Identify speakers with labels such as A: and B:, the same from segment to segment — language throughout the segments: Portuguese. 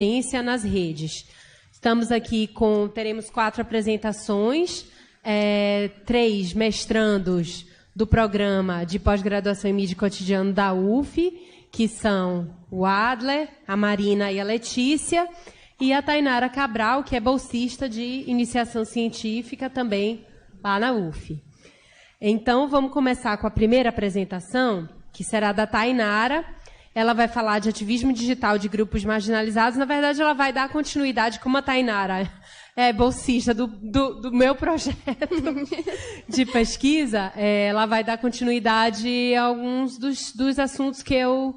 A: Ciência nas redes. Estamos aqui teremos 4 apresentações, 3 mestrandos do programa de pós-graduação em mídia e cotidiano da UF, que são o Adler, a Marina e a Letícia, e a Tainara Cabral, que é bolsista de iniciação científica também lá na UF. Então, vamos começar com a primeira apresentação, que será da Tainara. Ela vai falar de ativismo digital de grupos marginalizados. Na verdade, ela vai dar continuidade, como a Tainara é bolsista do meu projeto de pesquisa, ela vai dar continuidade a alguns dos assuntos que eu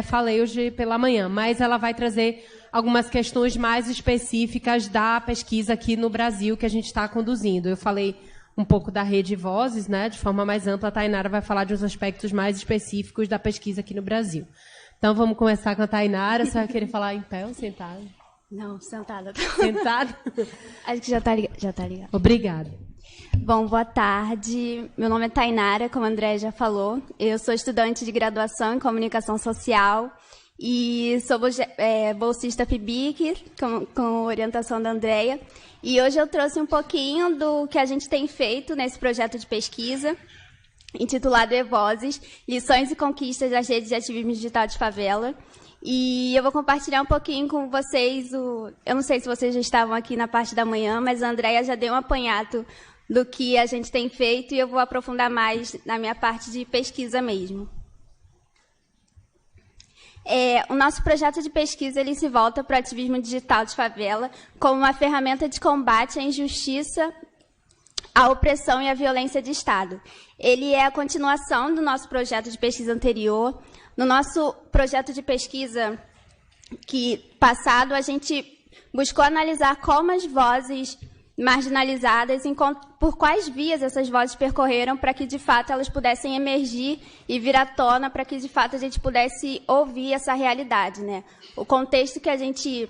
A: falei hoje pela manhã. Mas ela vai trazer algumas questões mais específicas da pesquisa aqui no Brasil que a gente está conduzindo. Eu falei um pouco da rede Vozes, né, de forma mais ampla. A Tainara vai falar de uns aspectos mais específicos da pesquisa aqui no Brasil. Então, vamos começar com a Tainara. Você vai querer falar em pé ou sentado?
B: Não, sentada.
A: Sentado?
B: Acho que já tá ligado.
A: Obrigada.
B: Bom, boa tarde. Meu nome é Tainara, como a Andréia já falou. Eu sou estudante de graduação em comunicação social e sou bolsista FIBIC, com orientação da Andréia. E hoje eu trouxe um pouquinho do que a gente tem feito nesse projeto de pesquisa, intitulado E-Vozes, Lições e Conquistas das Redes de Ativismo Digital de Favela. E eu vou compartilhar um pouquinho com vocês, eu não sei se vocês já estavam aqui na parte da manhã, mas a Andréia já deu um apanhado do que a gente tem feito e eu vou aprofundar mais na minha parte de pesquisa mesmo. O nosso projeto de pesquisa ele se volta para o ativismo digital de favela como uma ferramenta de combate à injustiça, à opressão e à violência de Estado. Ele é a continuação do nosso projeto de pesquisa anterior. No nosso projeto de pesquisa passado, a gente buscou analisar como as vozes marginalizadas, por quais vias essas vozes percorreram para que, de fato, elas pudessem emergir e vir à tona, para que, de fato, a gente pudesse ouvir essa realidade, né? O contexto que a gente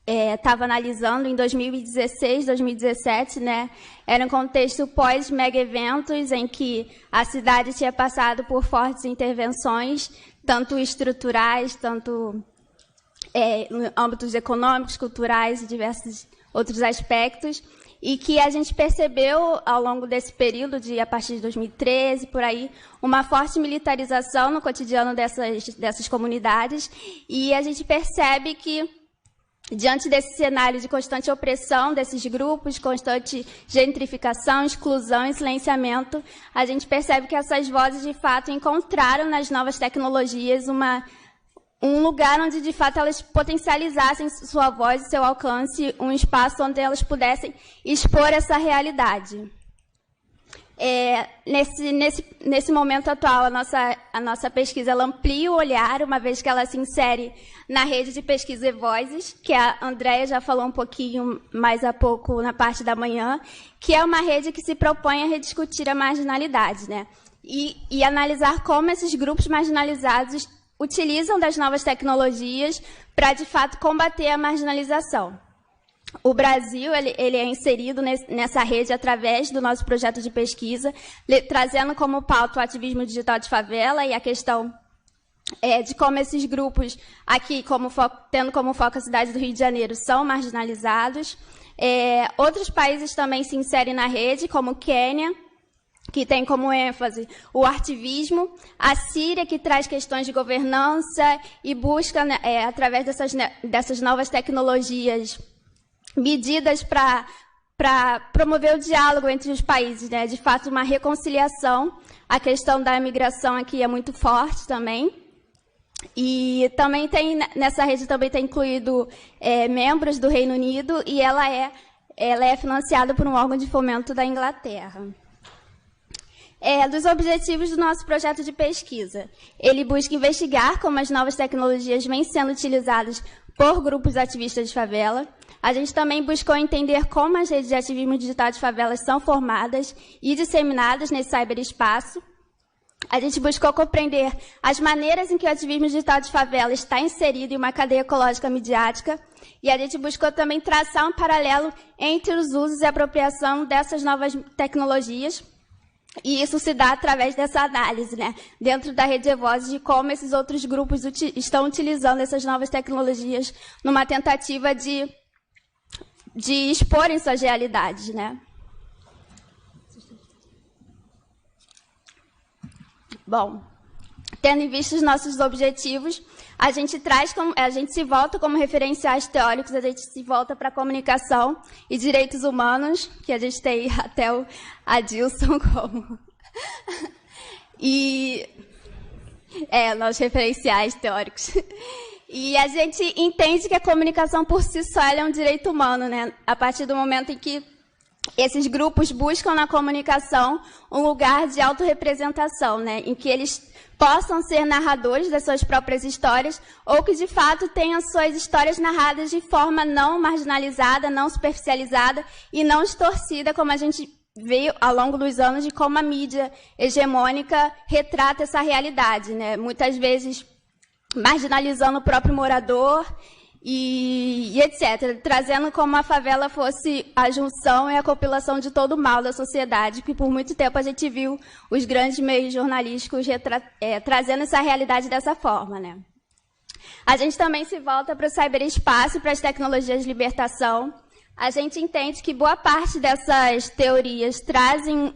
B: estava analisando em 2016, 2017, né, era um contexto pós-mega-eventos em que a cidade tinha passado por fortes intervenções, tanto estruturais, tanto em âmbitos econômicos, culturais e diversos outros aspectos, e que a gente percebeu ao longo desse período, a partir de 2013, por aí, uma forte militarização no cotidiano dessas comunidades, e a gente percebe que, diante desse cenário de constante opressão desses grupos, constante gentrificação, exclusão e silenciamento, a gente percebe que essas vozes, de fato, encontraram nas novas tecnologias um lugar onde, de fato, elas potencializassem sua voz e seu alcance, um espaço onde elas pudessem expor essa realidade. Nesse momento atual, a nossa pesquisa ela amplia o olhar, uma vez que ela se insere na rede de pesquisa E-Vozes, que a Andréia já falou um pouquinho mais há pouco na parte da manhã, que é uma rede que se propõe a rediscutir a marginalidade, né? E analisar como esses grupos marginalizados utilizam das novas tecnologias para, de fato, combater a marginalização. O Brasil ele é inserido nessa rede através do nosso projeto de pesquisa, trazendo como pauta o ativismo digital de favela e a questão de como esses grupos, aqui tendo como foco a cidade do Rio de Janeiro, são marginalizados. Outros países também se inserem na rede, como o Quênia, que tem como ênfase o ativismo, a Síria, que traz questões de governança e busca, através dessas novas tecnologias, medidas para promover o diálogo entre os países, né? De fato, uma reconciliação. A questão da imigração aqui é muito forte também. E também nessa rede também está incluído membros do Reino Unido e ela é financiada por um órgão de fomento da Inglaterra. Dos objetivos do nosso projeto de pesquisa. Ele busca investigar como as novas tecnologias vêm sendo utilizadas por grupos ativistas de favela. A gente também buscou entender como as redes de ativismo digital de favelas são formadas e disseminadas nesse cyberespaço. A gente buscou compreender as maneiras em que o ativismo digital de favela está inserido em uma cadeia ecológica midiática. E a gente buscou também traçar um paralelo entre os usos e apropriação dessas novas tecnologias. E isso se dá através dessa análise, né, dentro da Rede Evozes, de como esses outros grupos estão utilizando essas novas tecnologias numa tentativa de exporem suas realidades, né. Bom, tendo em vista os nossos objetivos, a gente se volta como referenciais teóricos, a gente se volta para a comunicação e direitos humanos, que a gente tem até o Adilson como... nossos referenciais teóricos. E a gente entende que a comunicação por si só é um direito humano, né? A partir do momento em que esses grupos buscam na comunicação um lugar de autorrepresentação, né? Em que eles possam ser narradores das suas próprias histórias ou que, de fato, tenham suas histórias narradas de forma não marginalizada, não superficializada e não distorcida, como a gente veio ao longo dos anos de como a mídia hegemônica retrata essa realidade, né? Muitas vezes marginalizando o próprio morador e etc., trazendo como a favela fosse a junção e a compilação de todo o mal da sociedade, que por muito tempo a gente viu os grandes meios jornalísticos trazendo essa realidade dessa forma, né? A gente também se volta para o ciberespaço e para as tecnologias de libertação. A gente entende que boa parte dessas teorias trazem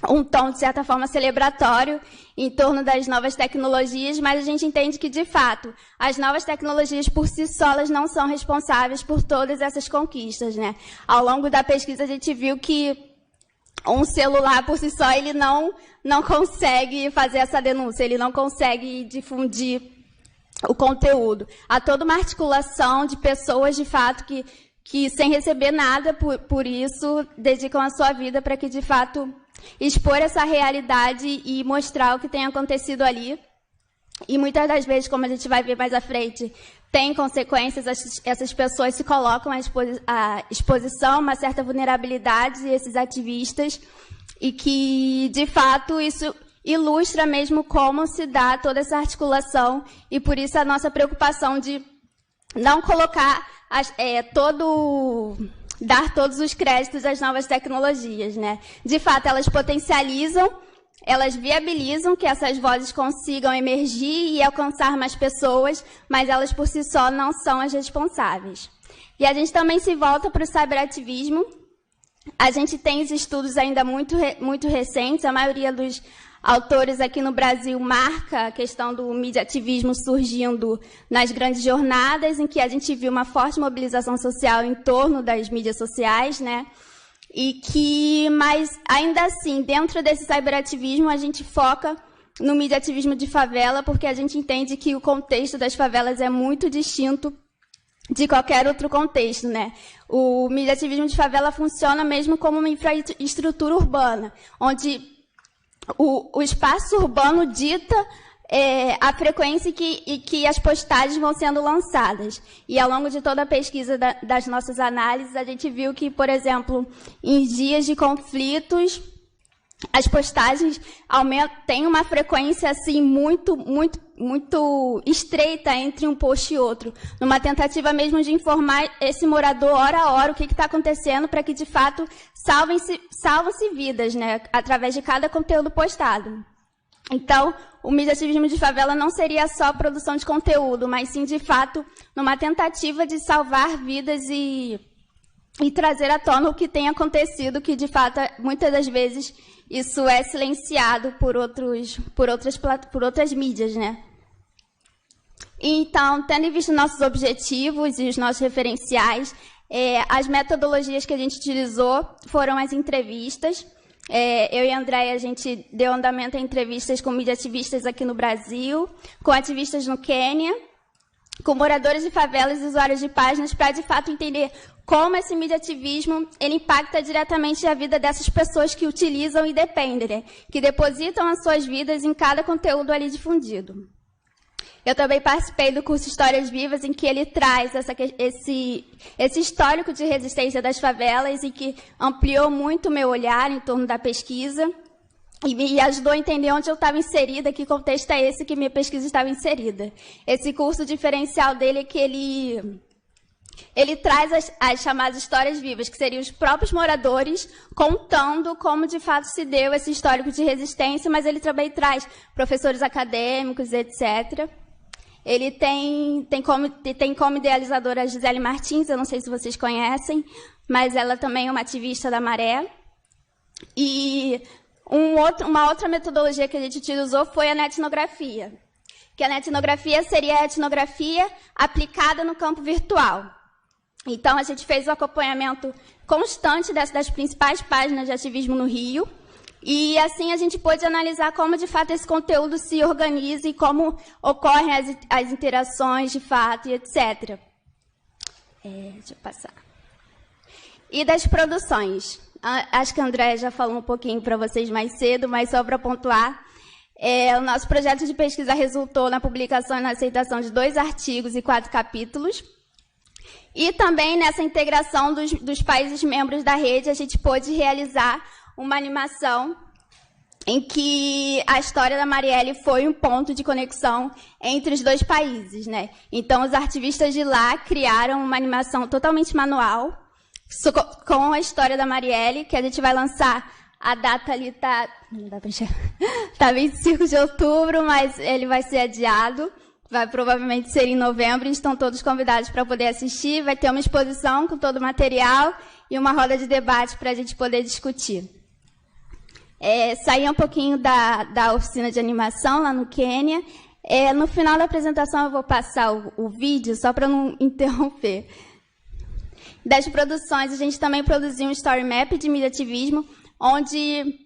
B: um tom, de certa forma, celebratório em torno das novas tecnologias, mas a gente entende que, de fato, as novas tecnologias por si só elas não são responsáveis por todas essas conquistas, né? Ao longo da pesquisa, a gente viu que um celular, por si só, ele não consegue fazer essa denúncia, ele não consegue difundir o conteúdo. Há toda uma articulação de pessoas, de fato, que sem receber nada por isso, dedicam a sua vida para que, de fato, expor essa realidade e mostrar o que tem acontecido ali. E muitas das vezes, como a gente vai ver mais à frente, tem consequências, essas pessoas se colocam à exposição, uma certa vulnerabilidade, esses ativistas, e que, de fato, isso ilustra mesmo como se dá toda essa articulação, e por isso a nossa preocupação de não colocar dar todos os créditos às novas tecnologias, né? De fato, elas potencializam, elas viabilizam que essas vozes consigam emergir e alcançar mais pessoas, mas elas por si só não são as responsáveis. E a gente também se volta para o cyberativismo. A gente tem os estudos ainda muito recentes, a maioria dos autores aqui no Brasil marca a questão do mediativismo surgindo nas grandes jornadas, em que a gente viu uma forte mobilização social em torno das mídias sociais, né? Mas ainda assim, dentro desse cyberativismo, a gente foca no mediativismo de favela, porque a gente entende que o contexto das favelas é muito distinto de qualquer outro contexto, né? O mediativismo de favela funciona mesmo como uma infraestrutura urbana, onde o espaço urbano dita a frequência e que as postagens vão sendo lançadas. E ao longo de toda a pesquisa das nossas análises, a gente viu que, por exemplo, em dias de conflitos, as postagens têm uma frequência assim, muito estreita entre um post e outro, numa tentativa mesmo de informar esse morador hora a hora o que está acontecendo para que, de fato, salvam-se vidas, né, através de cada conteúdo postado. Então, o mediativismo de favela não seria só produção de conteúdo, mas sim, de fato, numa tentativa de salvar vidas e trazer à tona o que tem acontecido, que, de fato, muitas das vezes isso é silenciado por outras mídias, né? Então, tendo em vista nossos objetivos e os nossos referenciais, as metodologias que a gente utilizou foram as entrevistas. Eu e a Andréia, a gente deu andamento a entrevistas com mediativistas aqui no Brasil, com ativistas no Quênia, com moradores de favelas e usuários de páginas, para, de fato, entender como esse mediativismo ele impacta diretamente a vida dessas pessoas que utilizam e dependem, né? Que depositam as suas vidas em cada conteúdo ali difundido. Eu também participei do curso Histórias Vivas, em que ele traz esse histórico de resistência das favelas e que ampliou muito o meu olhar em torno da pesquisa e me ajudou a entender onde eu estava inserida, que contexto é esse que minha pesquisa estava inserida. Esse curso, o diferencial dele é que ele traz as chamadas histórias vivas, que seriam os próprios moradores contando como de fato se deu esse histórico de resistência, mas ele também traz professores acadêmicos, etc. Ele tem como idealizadora a Gisele Martins, eu não sei se vocês conhecem, mas ela também é uma ativista da Maré. E uma outra metodologia que a gente utilizou foi a etnografia, que a etnografia seria a etnografia aplicada no campo virtual. Então, a gente fez o acompanhamento constante das principais páginas de ativismo no Rio, e assim a gente pôde analisar como, de fato, esse conteúdo se organiza e como ocorrem as interações, de fato, e etc. Deixa eu passar. E das produções. Acho que a Andréa já falou um pouquinho para vocês mais cedo, mas só para pontuar, o nosso projeto de pesquisa resultou na publicação e na aceitação de 2 artigos e 4 capítulos. E também nessa integração dos países membros da rede, a gente pôde realizar uma animação em que a história da Marielle foi um ponto de conexão entre os 2 países, né? Então, os ativistas de lá criaram uma animação totalmente manual com a história da Marielle, que a gente vai lançar. A data ali não dá para enxergar, tá 25 de outubro, mas ele vai ser adiado. Vai provavelmente ser em novembro, estão todos convidados para poder assistir. Vai ter uma exposição com todo o material e uma roda de debate para a gente poder discutir. Sair um pouquinho da oficina de animação lá no Quênia. No final da apresentação eu vou passar o vídeo, só para não interromper. Das produções, a gente também produziu um story map de mediativismo, onde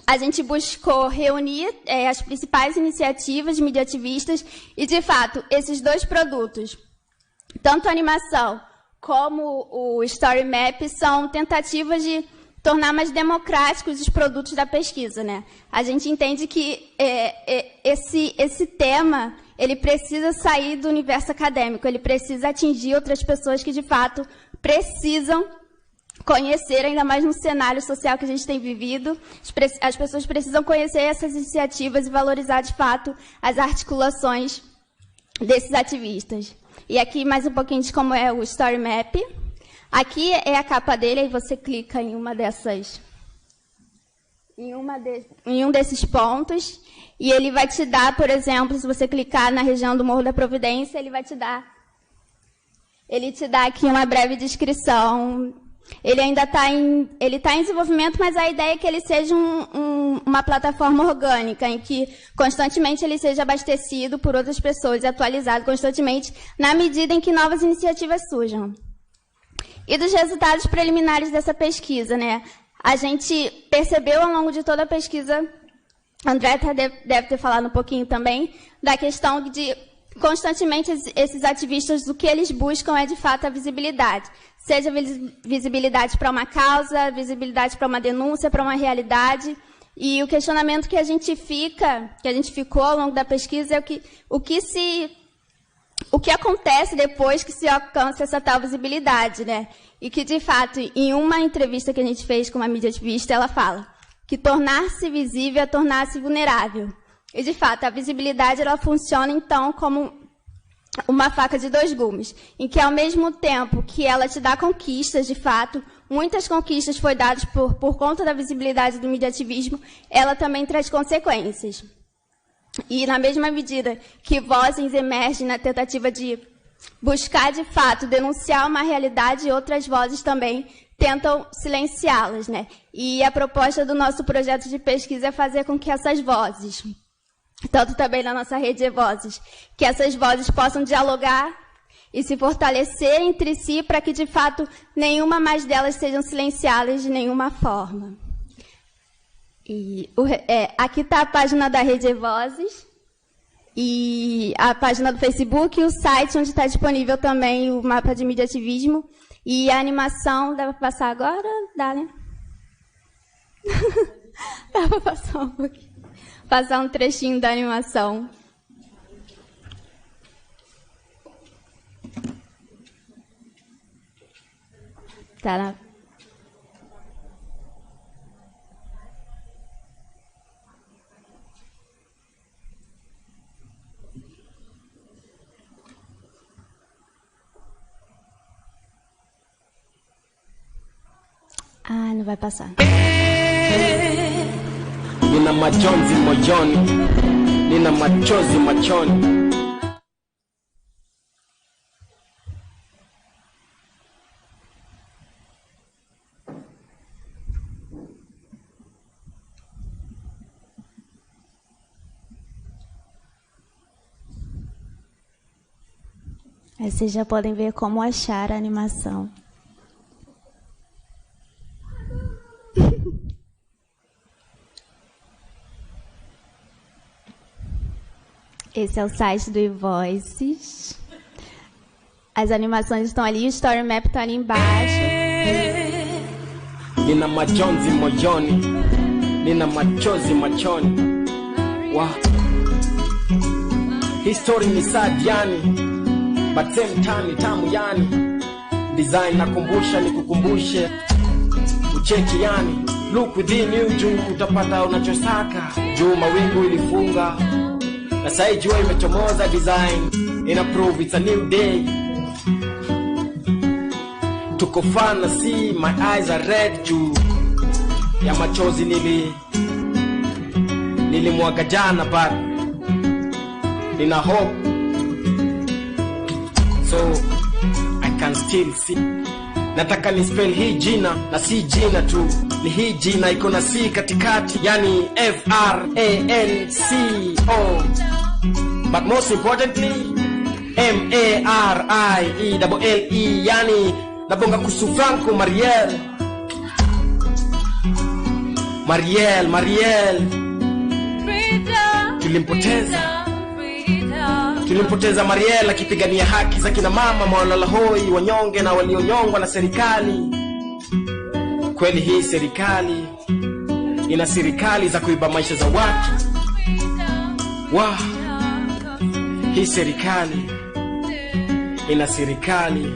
B: a gente buscou reunir as principais iniciativas de mediativistas e, de fato, esses 2 produtos, tanto a animação como o Story Map, são tentativas de tornar mais democráticos os produtos da pesquisa, né? A gente entende que esse tema ele precisa sair do universo acadêmico, ele precisa atingir outras pessoas que, de fato, precisam conhecer, ainda mais no cenário social que a gente tem vivido. As pessoas precisam conhecer essas iniciativas e valorizar, de fato, as articulações desses ativistas. E aqui mais um pouquinho de como é o Story Map. Aqui é a capa dele, aí você clica em em um desses pontos, e ele vai te dar, por exemplo, se você clicar na região do Morro da Providência, ele te dá aqui uma breve descrição. Ele ainda está em desenvolvimento, mas a ideia é que ele seja uma plataforma orgânica, em que constantemente ele seja abastecido por outras pessoas e atualizado constantemente na medida em que novas iniciativas surjam. E dos resultados preliminares dessa pesquisa, né? A gente percebeu ao longo de toda a pesquisa, André deve ter falado um pouquinho também, da questão de constantemente esses ativistas, o que eles buscam é de fato a visibilidade. Seja visibilidade para uma causa, visibilidade para uma denúncia, para uma realidade. E o questionamento que a gente ficou ao longo da pesquisa é o que acontece depois que se alcança essa tal visibilidade, né? E que, de fato, em uma entrevista que a gente fez com uma mídia ativista, ela fala que tornar-se visível é tornar-se vulnerável. E, de fato, a visibilidade ela funciona, então, como uma faca de 2 gumes, em que, ao mesmo tempo que ela te dá conquistas, de fato, muitas conquistas foram dadas por conta da visibilidade do mediativismo, ela também traz consequências. E, na mesma medida que vozes emergem na tentativa de buscar, de fato, denunciar uma realidade, outras vozes também tentam silenciá-las, né? E a proposta do nosso projeto de pesquisa é fazer com que essas vozes, tanto também na nossa rede de vozes, que essas vozes possam dialogar e se fortalecer entre si para que, de fato, nenhuma mais delas sejam silenciadas de nenhuma forma. E, aqui está a página da Rede de Vozes, e a página do Facebook e o site onde está disponível também o mapa de mediativismo. E a animação, dá para passar agora? Dá, né? Dá para passar um pouquinho. Passar um trechinho da animação. Tá na... Ah, não vai passar.
C: Nina majonzi moyoni, nina machozi machoni.
B: Aí vocês já podem ver como achar a animação. Esse é o site do eVoices. As animações estão ali, o Story Map está ali embaixo.
C: Nina majonzi moyoni, nina machozi machoni. Wow. History ni sad yani, but same time ni tamu yani. Design nakumbusha nikukumbushe, ucheki yani. Look within you juu utapata unachosaka. Juu mawingu ilifunga na sai jua imechomoza, design ina prove it's a new day. Tuko fana see, my eyes are red juu ya machozi nilimwaga jana, but nina hope so I can still see. Nataka ni spell hii jina na si jina tu, ni hii jina iko na C katikati, yani FRANCO, but most importantly MARIELLE, yani nabonga kuhusu Franco Mariel. Tulimpoteza Mariel akipigania haki za kina mama, mawalala hoi, wanyonge na walionyongwa na serikali. Kweli hii serikali ina serikali za kuiba maisha za watu. Wow. Hii serikali ina serikali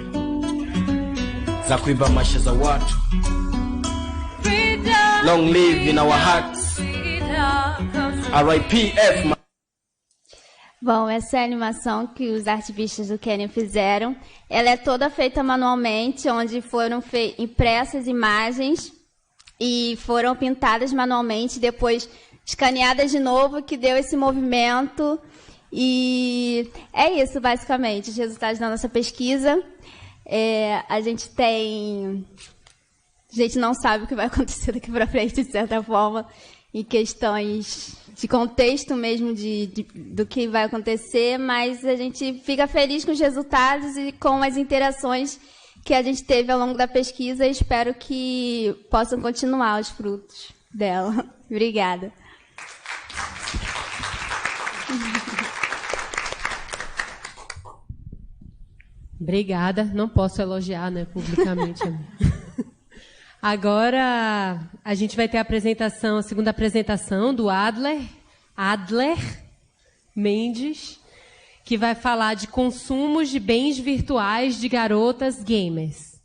C: za kuiba maisha za watu. Long live in our hearts. RIPF.
B: Bom, essa é a animação que os artivistas do Canyon fizeram. Ela é toda feita manualmente, onde foram impressas imagens e foram pintadas manualmente, depois escaneadas de novo, que deu esse movimento. E é isso, basicamente, os resultados da nossa pesquisa. A gente não sabe o que vai acontecer daqui para frente, de certa forma, em questões de contexto mesmo do que vai acontecer, mas a gente fica feliz com os resultados e com as interações que a gente teve ao longo da pesquisa e espero que possam continuar os frutos dela. Obrigada.
A: Obrigada. Não posso elogiar, né, publicamente. Agora a gente vai ter a segunda apresentação do Adler Mendes, que vai falar de consumos de bens virtuais de garotas gamers.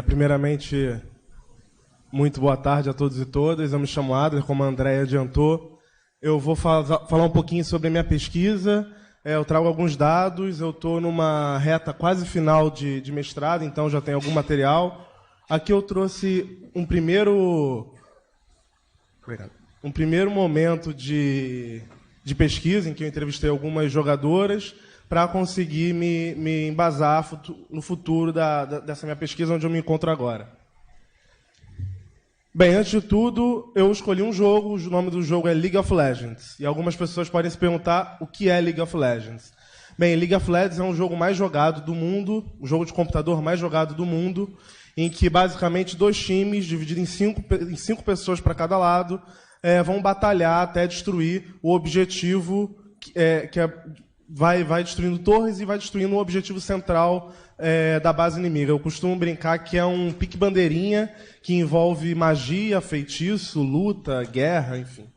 D: Primeiramente, muito boa tarde a todos e todas. Eu me chamo Adler, como a Andréia adiantou. Eu vou falar um pouquinho sobre a minha pesquisa. Eu trago alguns dados. Eu estou numa reta quase final de mestrado, então já tenho algum material. Aqui eu trouxe um primeiro momento de pesquisa, em que eu entrevistei algumas jogadoras, para conseguir me embasar no futuro dessa minha pesquisa, onde eu me encontro agora. Bem, antes de tudo, eu escolhi um jogo, o nome do jogo é League of Legends. E algumas pessoas podem se perguntar o que é League of Legends. Bem, League of Legends é um jogo mais jogado do mundo, o jogo de computador mais jogado do mundo, em que basicamente 2 times, divididos em 5 pessoas para cada lado, vão batalhar até destruir o objetivo, vai destruindo torres e vai destruindo o objetivo central da base inimiga. Eu costumo brincar que é um pique-bandeirinha que envolve magia, feitiço, luta, guerra, enfim.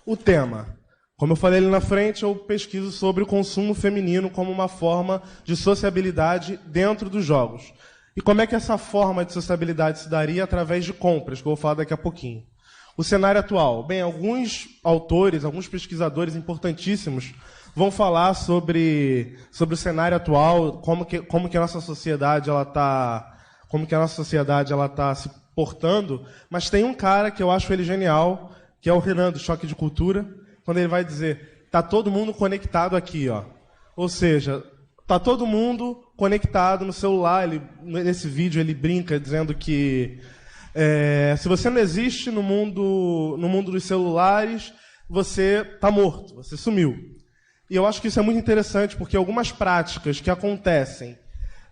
D: O tema. Como eu falei ali na frente, eu pesquiso sobre o consumo feminino como uma forma de sociabilidade dentro dos jogos. E como é que essa forma de sociabilidade se daria através de compras, que eu vou falar daqui a pouquinho. O cenário atual. Bem, alguns autores, alguns pesquisadores importantíssimos vão falar sobre o cenário atual, como que a nossa sociedade ela tá se portando, mas tem um cara que eu acho ele genial, que é o Renan do Choque de Cultura, quando ele vai dizer: tá todo mundo conectado aqui, ó. Ou seja, tá todo mundo conectado no celular. Nesse vídeo ele brinca dizendo que se você não existe no mundo dos celulares, você está morto, você sumiu. E eu acho que isso é muito interessante, porque algumas práticas que acontecem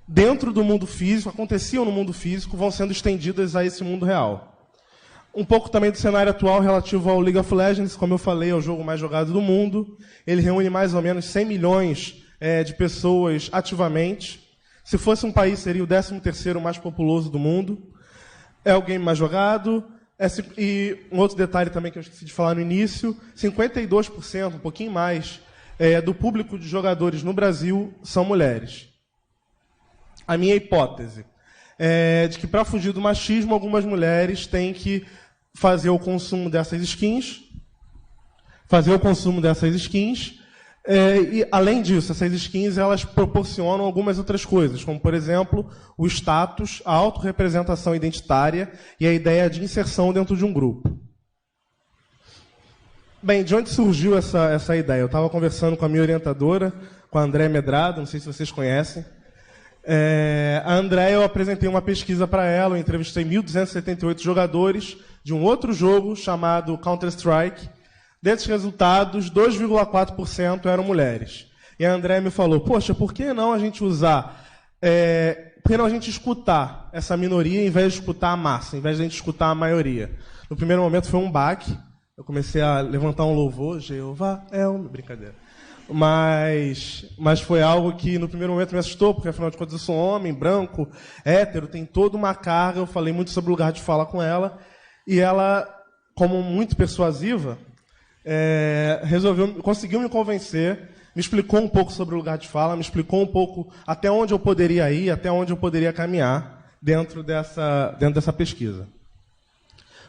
D: dentro do mundo físico, aconteciam no mundo físico, vão sendo estendidas a esse mundo real. Um pouco também do cenário atual relativo ao League of Legends, como eu falei, é o jogo mais jogado do mundo. Ele reúne mais ou menos 100 milhões de pessoas ativamente. Se fosse um país, seria o 13º mais populoso do mundo. É o game mais jogado. E um outro detalhe também que eu esqueci de falar no início, 52%, um pouquinho mais, do público de jogadores no Brasil são mulheres. A minha hipótese é de que, para fugir do machismo, algumas mulheres têm que fazer o consumo dessas skins, e, além disso, essas skins elas proporcionam algumas outras coisas, como, por exemplo, o status, a autorrepresentação identitária e a ideia de inserção dentro de um grupo. Bem, de onde surgiu essa ideia? Eu estava conversando com a minha orientadora, com a Andréia Medrado, não sei se vocês conhecem. A Andréia, eu apresentei uma pesquisa para ela, eu entrevistei 1.278 jogadores de um outro jogo chamado Counter-Strike. Desses resultados, 2,4% eram mulheres. E a Andréia me falou: poxa, por que não a gente por que não a gente escutar essa minoria em vez de escutar a massa, em vez de a gente escutar a maioria? No primeiro momento foi um baque, eu comecei a levantar um louvor, Jeová é um... Brincadeira. Mas foi algo que no primeiro momento me assustou, porque afinal de contas eu sou homem, branco, hétero, tem toda uma carga. Eu falei muito sobre o lugar de fala com ela, e ela, como muito persuasiva, conseguiu me convencer, me explicou um pouco sobre o lugar de fala, me explicou um pouco até onde eu poderia ir, até onde eu poderia caminhar dentro dessa pesquisa.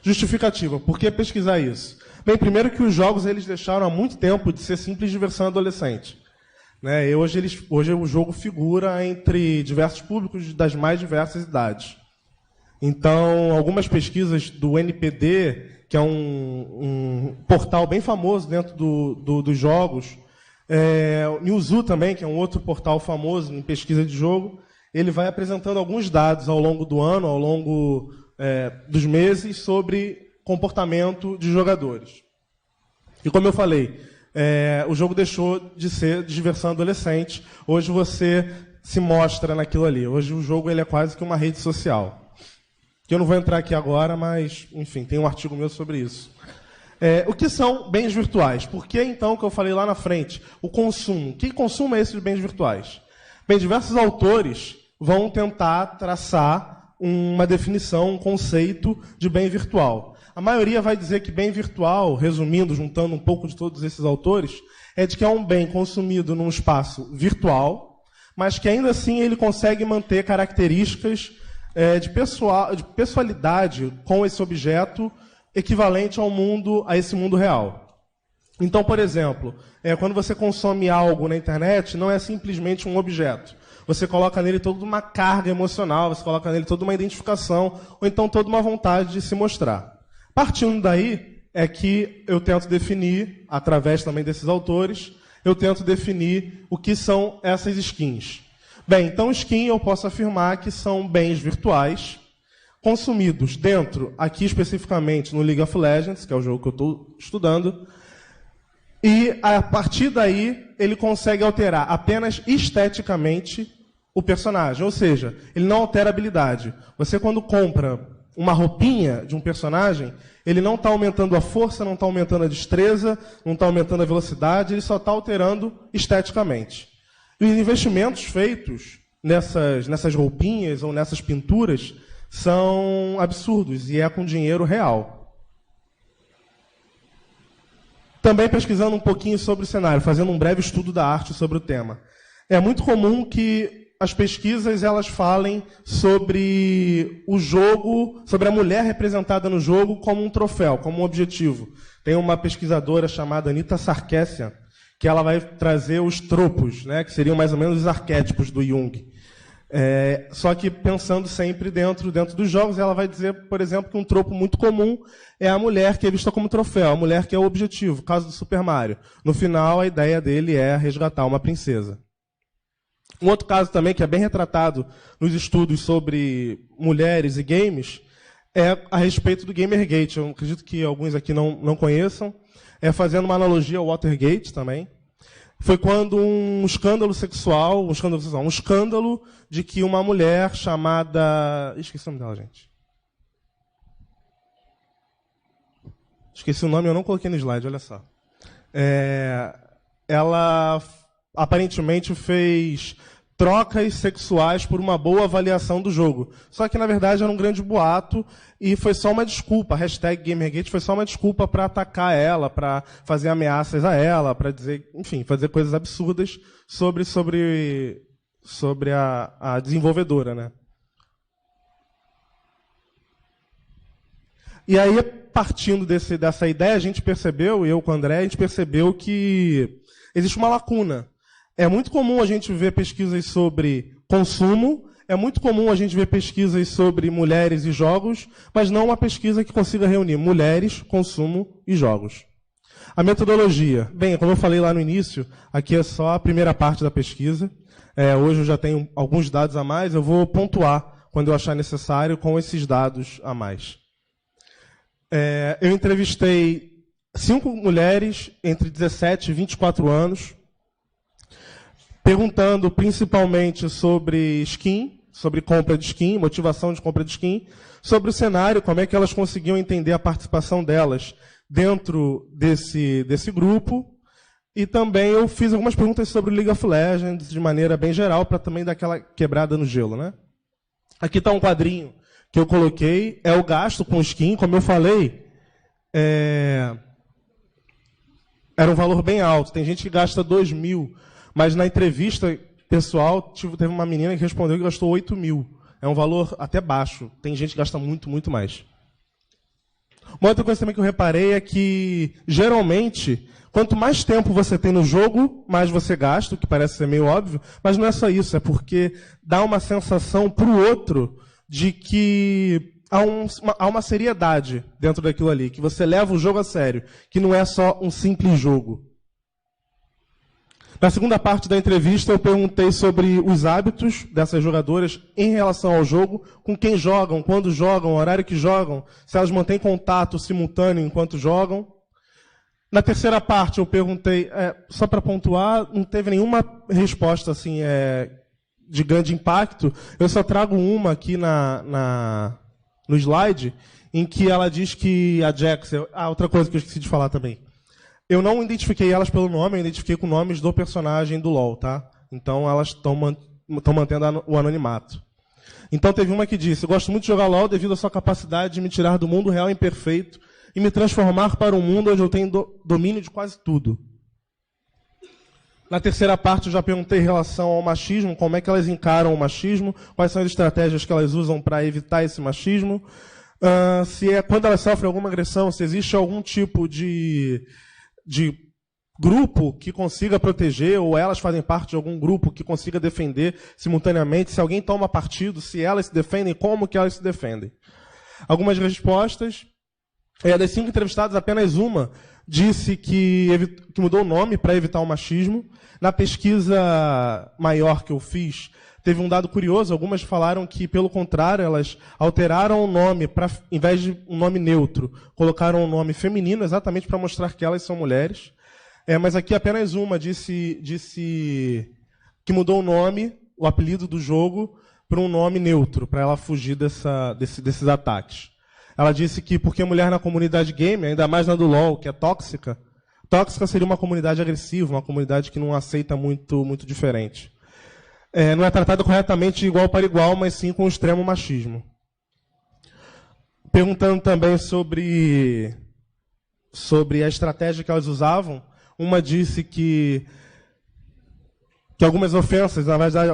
D: Justificativa. Por que pesquisar isso? Bem, primeiro que os jogos eles deixaram há muito tempo de ser simples diversão adolescente. Né? E hoje o jogo figura entre diversos públicos das mais diversas idades. Então, algumas pesquisas do NPD, que é um portal bem famoso dentro dos jogos, o Newzoo também, que é um outro portal famoso em pesquisa de jogo, ele vai apresentando alguns dados ao longo do ano, ao longo dos meses, sobre comportamento de jogadores. E como eu falei, o jogo deixou de ser de diversão adolescente. Hoje você se mostra naquilo ali. Hoje o jogo ele é quase que uma rede social. Que eu não vou entrar aqui agora, mas, enfim, tem um artigo meu sobre isso. O que são bens virtuais? Por que, então, que eu falei lá na frente, o consumo? Que consumo é esse de bens virtuais? Bem, diversos autores vão tentar traçar uma definição, um conceito de bem virtual. A maioria vai dizer que bem virtual, resumindo, juntando um pouco de todos esses autores, é de que é um bem consumido num espaço virtual, mas que ainda assim ele consegue manter características de pessoalidade com esse objeto equivalente a esse mundo real. Então, por exemplo, quando você consome algo na internet, não é simplesmente um objeto. Você coloca nele toda uma carga emocional, você coloca nele toda uma identificação, ou então toda uma vontade de se mostrar. Partindo daí, é que eu tento definir, através também desses autores, eu tento definir o que são essas skins. Bem, então skin eu posso afirmar que são bens virtuais consumidos dentro, aqui especificamente no League of Legends, que é o jogo que eu estou estudando, e a partir daí ele consegue alterar apenas esteticamente o personagem, ou seja, ele não altera a habilidade. Você quando compra uma roupinha de um personagem, ele não está aumentando a força, não está aumentando a destreza, não está aumentando a velocidade, ele só está alterando esteticamente. E os investimentos feitos nessas roupinhas ou nessas pinturas são absurdos, e é com dinheiro real. Também pesquisando um pouquinho sobre o cenário, fazendo um breve estudo da arte sobre o tema. É muito comum que as pesquisas elas falem sobre o jogo, sobre a mulher representada no jogo como um troféu, como um objetivo. Tem uma pesquisadora chamada Anita Sarkeesian, que ela vai trazer os tropos, né, que seriam mais ou menos os arquétipos do Jung. Só que pensando sempre dentro dos jogos, ela vai dizer, por exemplo, que um tropo muito comum é a mulher que é vista como troféu, a mulher que é o objetivo, caso do Super Mario. No final, a ideia dele é resgatar uma princesa. Um outro caso também, que é bem retratado nos estudos sobre mulheres e games, é a respeito do Gamergate. Eu acredito que alguns aqui não conheçam. Fazendo uma analogia ao Watergate também. Foi quando um escândalo de que uma mulher chamada... Esqueci o nome dela, gente. Esqueci o nome, eu não coloquei no slide, olha só. Ela aparentemente fez trocas sexuais por uma boa avaliação do jogo. Só que, na verdade, era um grande boato e foi só uma desculpa. A hashtag Gamergate foi só uma desculpa para atacar ela, para fazer ameaças a ela, para dizer, enfim, fazer coisas absurdas sobre a desenvolvedora, né? E aí, partindo dessa ideia, a gente percebeu, eu com o André, a gente percebeu que existe uma lacuna. É muito comum a gente ver pesquisas sobre consumo, é muito comum a gente ver pesquisas sobre mulheres e jogos, mas não uma pesquisa que consiga reunir mulheres, consumo e jogos. A metodologia. Bem, como eu falei lá no início, aqui é só a primeira parte da pesquisa. Hoje eu já tenho alguns dados a mais, eu vou pontuar quando eu achar necessário com esses dados a mais. Eu entrevistei 5 mulheres entre 17 e 24 anos, perguntando principalmente sobre skin, sobre compra de skin, motivação de compra de skin, sobre o cenário, como é que elas conseguiam entender a participação delas dentro desse grupo. E também eu fiz algumas perguntas sobre o League of Legends, de maneira bem geral, para também dar aquela quebrada no gelo, né? Aqui está um quadrinho que eu coloquei, é o gasto com skin, como eu falei, era um valor bem alto. Tem gente que gasta 2.000, mas na entrevista pessoal, teve uma menina que respondeu que gastou 8.000. É um valor até baixo. Tem gente que gasta muito, muito mais. Uma outra coisa também que eu reparei é que, geralmente, quanto mais tempo você tem no jogo, mais você gasta, o que parece ser meio óbvio, mas não é só isso, é porque dá uma sensação para o outro de que há uma seriedade dentro daquilo ali, que você leva o jogo a sério, que não é só um simples jogo. Na segunda parte da entrevista, eu perguntei sobre os hábitos dessas jogadoras em relação ao jogo, com quem jogam, quando jogam, o horário que jogam, se elas mantêm contato simultâneo enquanto jogam. Na terceira parte, eu perguntei, só para pontuar, não teve nenhuma resposta assim, de grande impacto. Eu só trago uma aqui no slide, em que ela diz que a Jax... outra coisa que eu esqueci de falar também. Eu não identifiquei elas pelo nome, eu identifiquei com nomes do personagem do LoL, tá? Então elas estão mantendo o anonimato. Então teve uma que disse: eu gosto muito de jogar LoL devido à sua capacidade de me tirar do mundo real imperfeito e me transformar para um mundo onde eu tenho domínio de quase tudo. Na terceira parte eu já perguntei em relação ao machismo, como é que elas encaram o machismo, quais são as estratégias que elas usam para evitar esse machismo, quando elas sofrem alguma agressão, se existe algum tipo de grupo que consiga proteger, ou elas fazem parte de algum grupo que consiga defender simultaneamente, se alguém toma partido, se elas se defendem, como que elas se defendem. Algumas respostas. Das 5 entrevistadas, apenas uma disse que mudou o nome para evitar o machismo. Na pesquisa maior que eu fiz, teve um dado curioso. Algumas falaram que, pelo contrário, elas alteraram o nome, em vez de um nome neutro, colocaram um nome feminino, exatamente para mostrar que elas são mulheres. Mas aqui apenas uma disse que mudou o nome, o apelido do jogo, para um nome neutro, para ela fugir desses ataques. Ela disse que porque mulher na comunidade game, ainda mais na do LoL, que é tóxica seria uma comunidade agressiva, uma comunidade que não aceita muito, muito diferente. Não é tratada corretamente igual para igual, mas sim com extremo machismo. Perguntando também sobre a estratégia que elas usavam, uma disse que algumas ofensas, na verdade,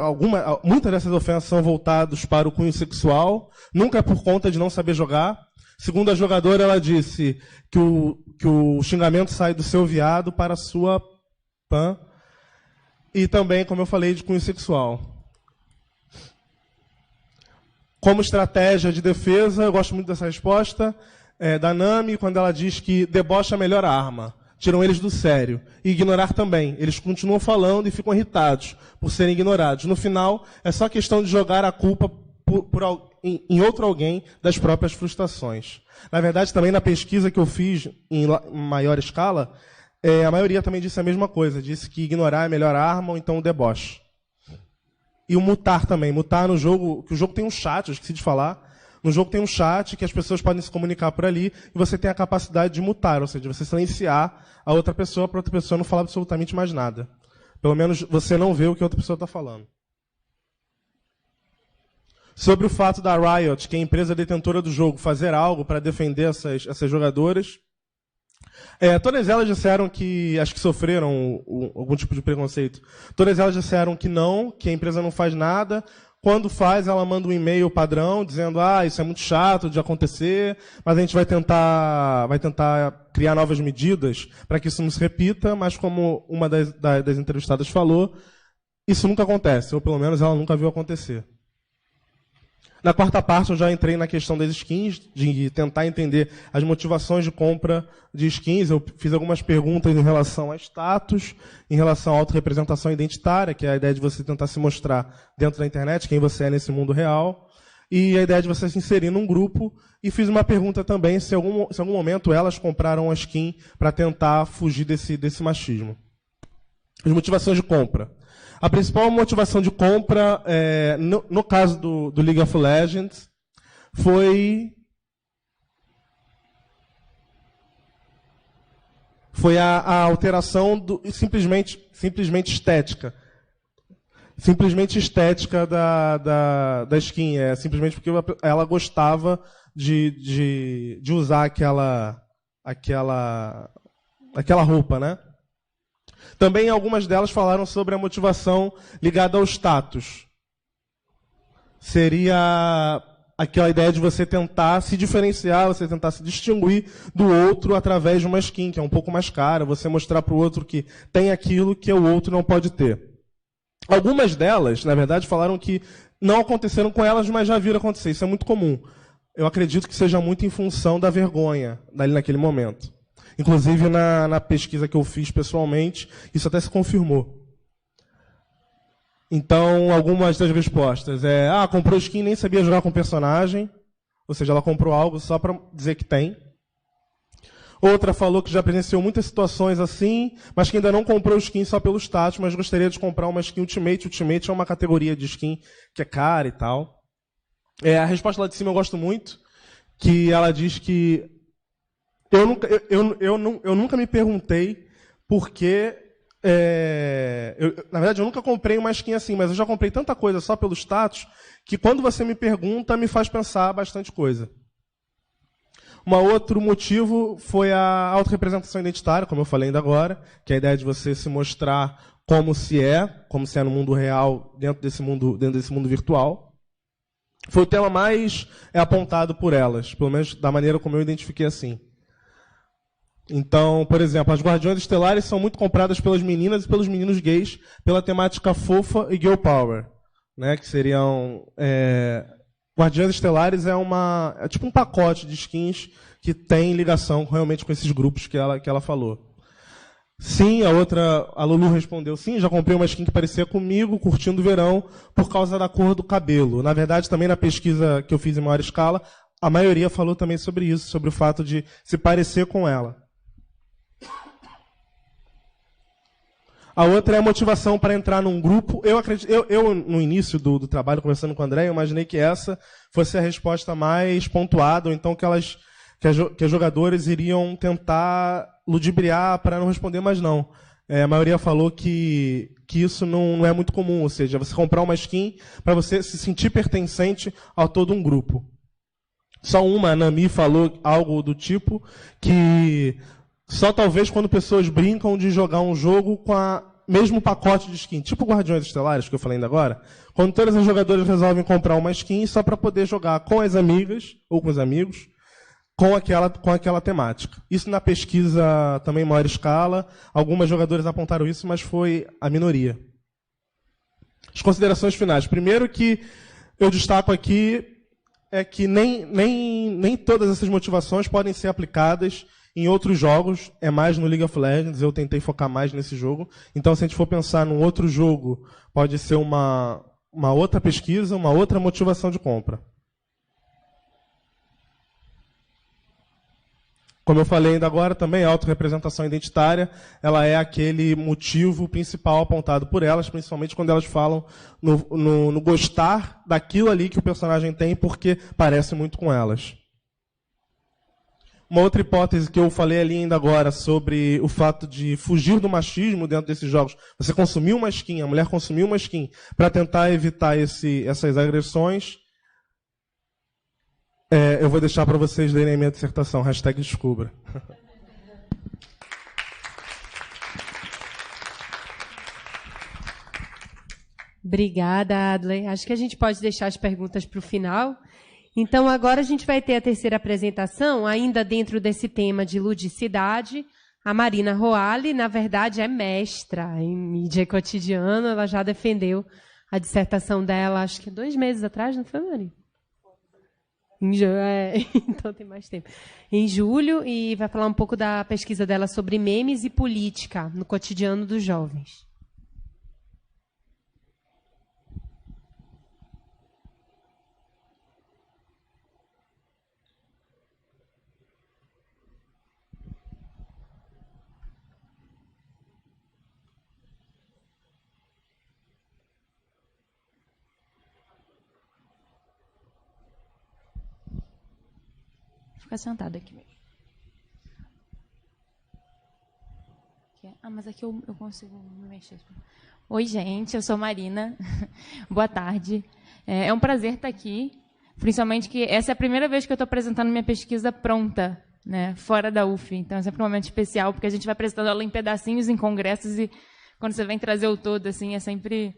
D: muitas dessas ofensas são voltadas para o cunho sexual, nunca é por conta de não saber jogar. Segundo a jogadora, ela disse que o xingamento sai do seu viado para a sua PAN. E também, como eu falei, de cunho sexual. Como estratégia de defesa, eu gosto muito dessa resposta da Nami, quando ela diz que deboche é a melhor arma. Tiram eles do sério. E ignorar também. Eles continuam falando e ficam irritados por serem ignorados. No final, é só questão de jogar a culpa em outro alguém das próprias frustrações. Na verdade, também na pesquisa que eu fiz em maior escala, a maioria também disse a mesma coisa. Disse que ignorar é a melhor arma ou então o deboche. E o mutar também. Mutar no jogo, que o jogo tem um chat, eu esqueci de falar. No jogo tem um chat que as pessoas podem se comunicar por ali e você tem a capacidade de mutar, ou seja, você silenciar a outra pessoa para outra pessoa não falar absolutamente mais nada. Pelo menos você não vê o que a outra pessoa está falando. Sobre o fato da Riot, que é a empresa detentora do jogo, fazer algo para defender essas jogadoras, todas elas disseram que, acho que sofreram algum tipo de preconceito, todas elas disseram que não, que a empresa não faz nada. Quando faz, ela manda um e-mail padrão dizendo isso é muito chato de acontecer, mas a gente vai tentar criar novas medidas para que isso não se repita, mas como uma das entrevistadas falou, isso nunca acontece, ou pelo menos ela nunca viu acontecer. Na quarta parte, eu já entrei na questão das skins, de tentar entender as motivações de compra de skins. Eu fiz algumas perguntas em relação a status, em relação à autorrepresentação identitária, que é a ideia de você tentar se mostrar dentro da internet, quem você é nesse mundo real, e a ideia de você se inserir num grupo. E fiz uma pergunta também se em algum momento elas compraram uma skin para tentar fugir desse machismo. As motivações de compra. A principal motivação de compra, no caso do League of Legends, foi a alteração simplesmente estética. Simplesmente estética da skin. Simplesmente porque ela gostava de usar aquela roupa, né? Também algumas delas falaram sobre a motivação ligada ao status. Seria aquela ideia de você tentar se diferenciar, você tentar se distinguir do outro através de uma skin, que é um pouco mais cara, você mostrar para o outro que tem aquilo que o outro não pode ter. Algumas delas, na verdade, falaram que não aconteceram com elas, mas já viram acontecer. Isso é muito comum. Eu acredito que seja muito em função da vergonha dali naquele momento. Inclusive, na pesquisa que eu fiz pessoalmente, isso até se confirmou. Então, algumas das respostas comprou skin e nem sabia jogar com personagem. Ou seja, ela comprou algo só para dizer que tem. Outra falou que já presenciou muitas situações assim, mas que ainda não comprou skin só pelo status, mas gostaria de comprar uma skin Ultimate. Ultimate é uma categoria de skin que é cara e tal. A resposta lá de cima eu gosto muito, que ela diz que eu nunca me perguntei por que... na verdade, eu nunca comprei uma skin assim, mas eu já comprei tanta coisa só pelo status, que quando você me pergunta, me faz pensar bastante coisa. Um outro motivo foi a autorrepresentação identitária, como eu falei ainda agora, que é a ideia de você se mostrar como se é no mundo real, dentro desse mundo virtual. Foi o tema mais apontado por elas, pelo menos da maneira como eu identifiquei assim. Então, por exemplo, as Guardiões Estelares são muito compradas pelas meninas e pelos meninos gays pela temática fofa e girl power, né? Que seriam... Guardiões Estelares é tipo um pacote de skins que tem ligação realmente com esses grupos que ela falou. Sim, a Lulu respondeu sim, já comprei uma skin que parecia comigo, curtindo o verão, por causa da cor do cabelo. Na verdade, também na pesquisa que eu fiz em maior escala, a maioria falou também sobre isso, sobre o fato de se parecer com ela. A outra é a motivação para entrar num grupo. Eu no início do trabalho, conversando com o André, eu imaginei que essa fosse a resposta mais pontuada, ou então que as jogadoras iriam tentar ludibriar para não responder, mas não. A maioria falou que isso não é muito comum, ou seja, você comprar uma skin para você se sentir pertencente a todo um grupo. Só a Nami falou algo do tipo que só talvez quando pessoas brincam de jogar um jogo com o mesmo pacote de skin, tipo Guardiões Estelares, que eu falei ainda agora, quando todas as jogadoras resolvem comprar uma skin só para poder jogar com as amigas ou com os amigos, com aquela temática. Isso na pesquisa também em maior escala. Algumas jogadoras apontaram isso, mas foi a minoria. As considerações finais. Primeiro que eu destaco aqui é que nem todas essas motivações podem ser aplicadas em outros jogos, é mais no League of Legends, eu tentei focar mais nesse jogo. Então, se a gente for pensar num outro jogo, pode ser uma outra pesquisa, uma outra motivação de compra. Como eu falei ainda agora, também a autorrepresentação identitária, ela é aquele motivo principal apontado por elas, principalmente quando elas falam no gostar daquilo ali que o personagem tem, porque parece muito com elas. Uma outra hipótese que eu falei ali ainda agora sobre o fato de fugir do machismo dentro desses jogos. Você consumiu uma skin, a mulher consumiu uma skin para tentar evitar essas agressões. Eu vou deixar para vocês lerem a minha dissertação. #descubra.
A: Obrigada, Adler. Acho que a gente pode deixar as perguntas para o final. Então, agora a gente vai ter a terceira apresentação, ainda dentro desse tema de ludicidade. A Marina Roale, na verdade, é mestra em mídia cotidiana. Ela já defendeu a dissertação dela, acho que 2 meses atrás, não foi, Marina? Então tem mais tempo. Em julho, e vai falar um pouco da pesquisa dela sobre memes e política no cotidiano dos jovens.
E: Ficar sentada aqui mesmo. Mas aqui eu consigo me mexer. Oi, gente, eu sou Marina. Boa tarde. É um prazer estar aqui, principalmente que essa é a primeira vez que eu estou apresentando minha pesquisa pronta, né, fora da UF. Então é sempre um momento especial, porque a gente vai apresentando ela em pedacinhos, em congressos, e quando você vem trazer o todo, assim, é sempre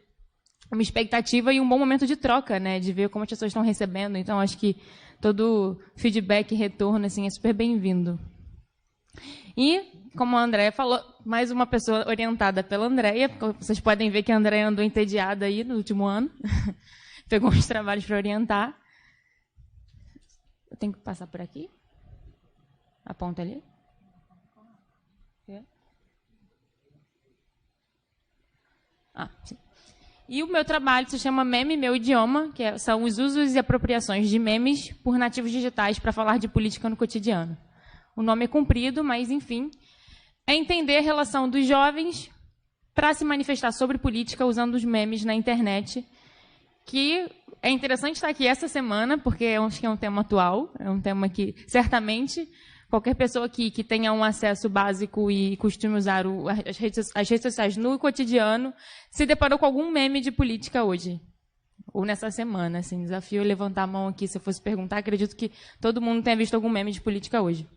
E: uma expectativa e um bom momento de troca, né, de ver como as pessoas estão recebendo. Então acho que todo feedback e retorno assim, é super bem-vindo. E, como a Andréia falou, mais uma pessoa orientada pela Andréia. Vocês podem ver que a Andréia andou entediada aí no último ano. Pegou uns trabalhos para orientar. Eu tenho que passar por aqui? Aponta ali. Sim. E o meu trabalho se chama Meme Meu Idioma, que são os usos e apropriações de memes por nativos digitais para falar de política no cotidiano. O nome é comprido, mas, enfim, é entender a relação dos jovens para se manifestar sobre política usando os memes na internet, que é interessante estar aqui essa semana, porque eu acho que é um tema atual, é um tema que, certamente, qualquer pessoa que tenha um acesso básico e costume usar as redes sociais no cotidiano se deparou com algum meme de política hoje, ou nessa semana. Assim, desafio levantar a mão aqui se eu fosse perguntar. Acredito que todo mundo tenha visto algum meme de política hoje.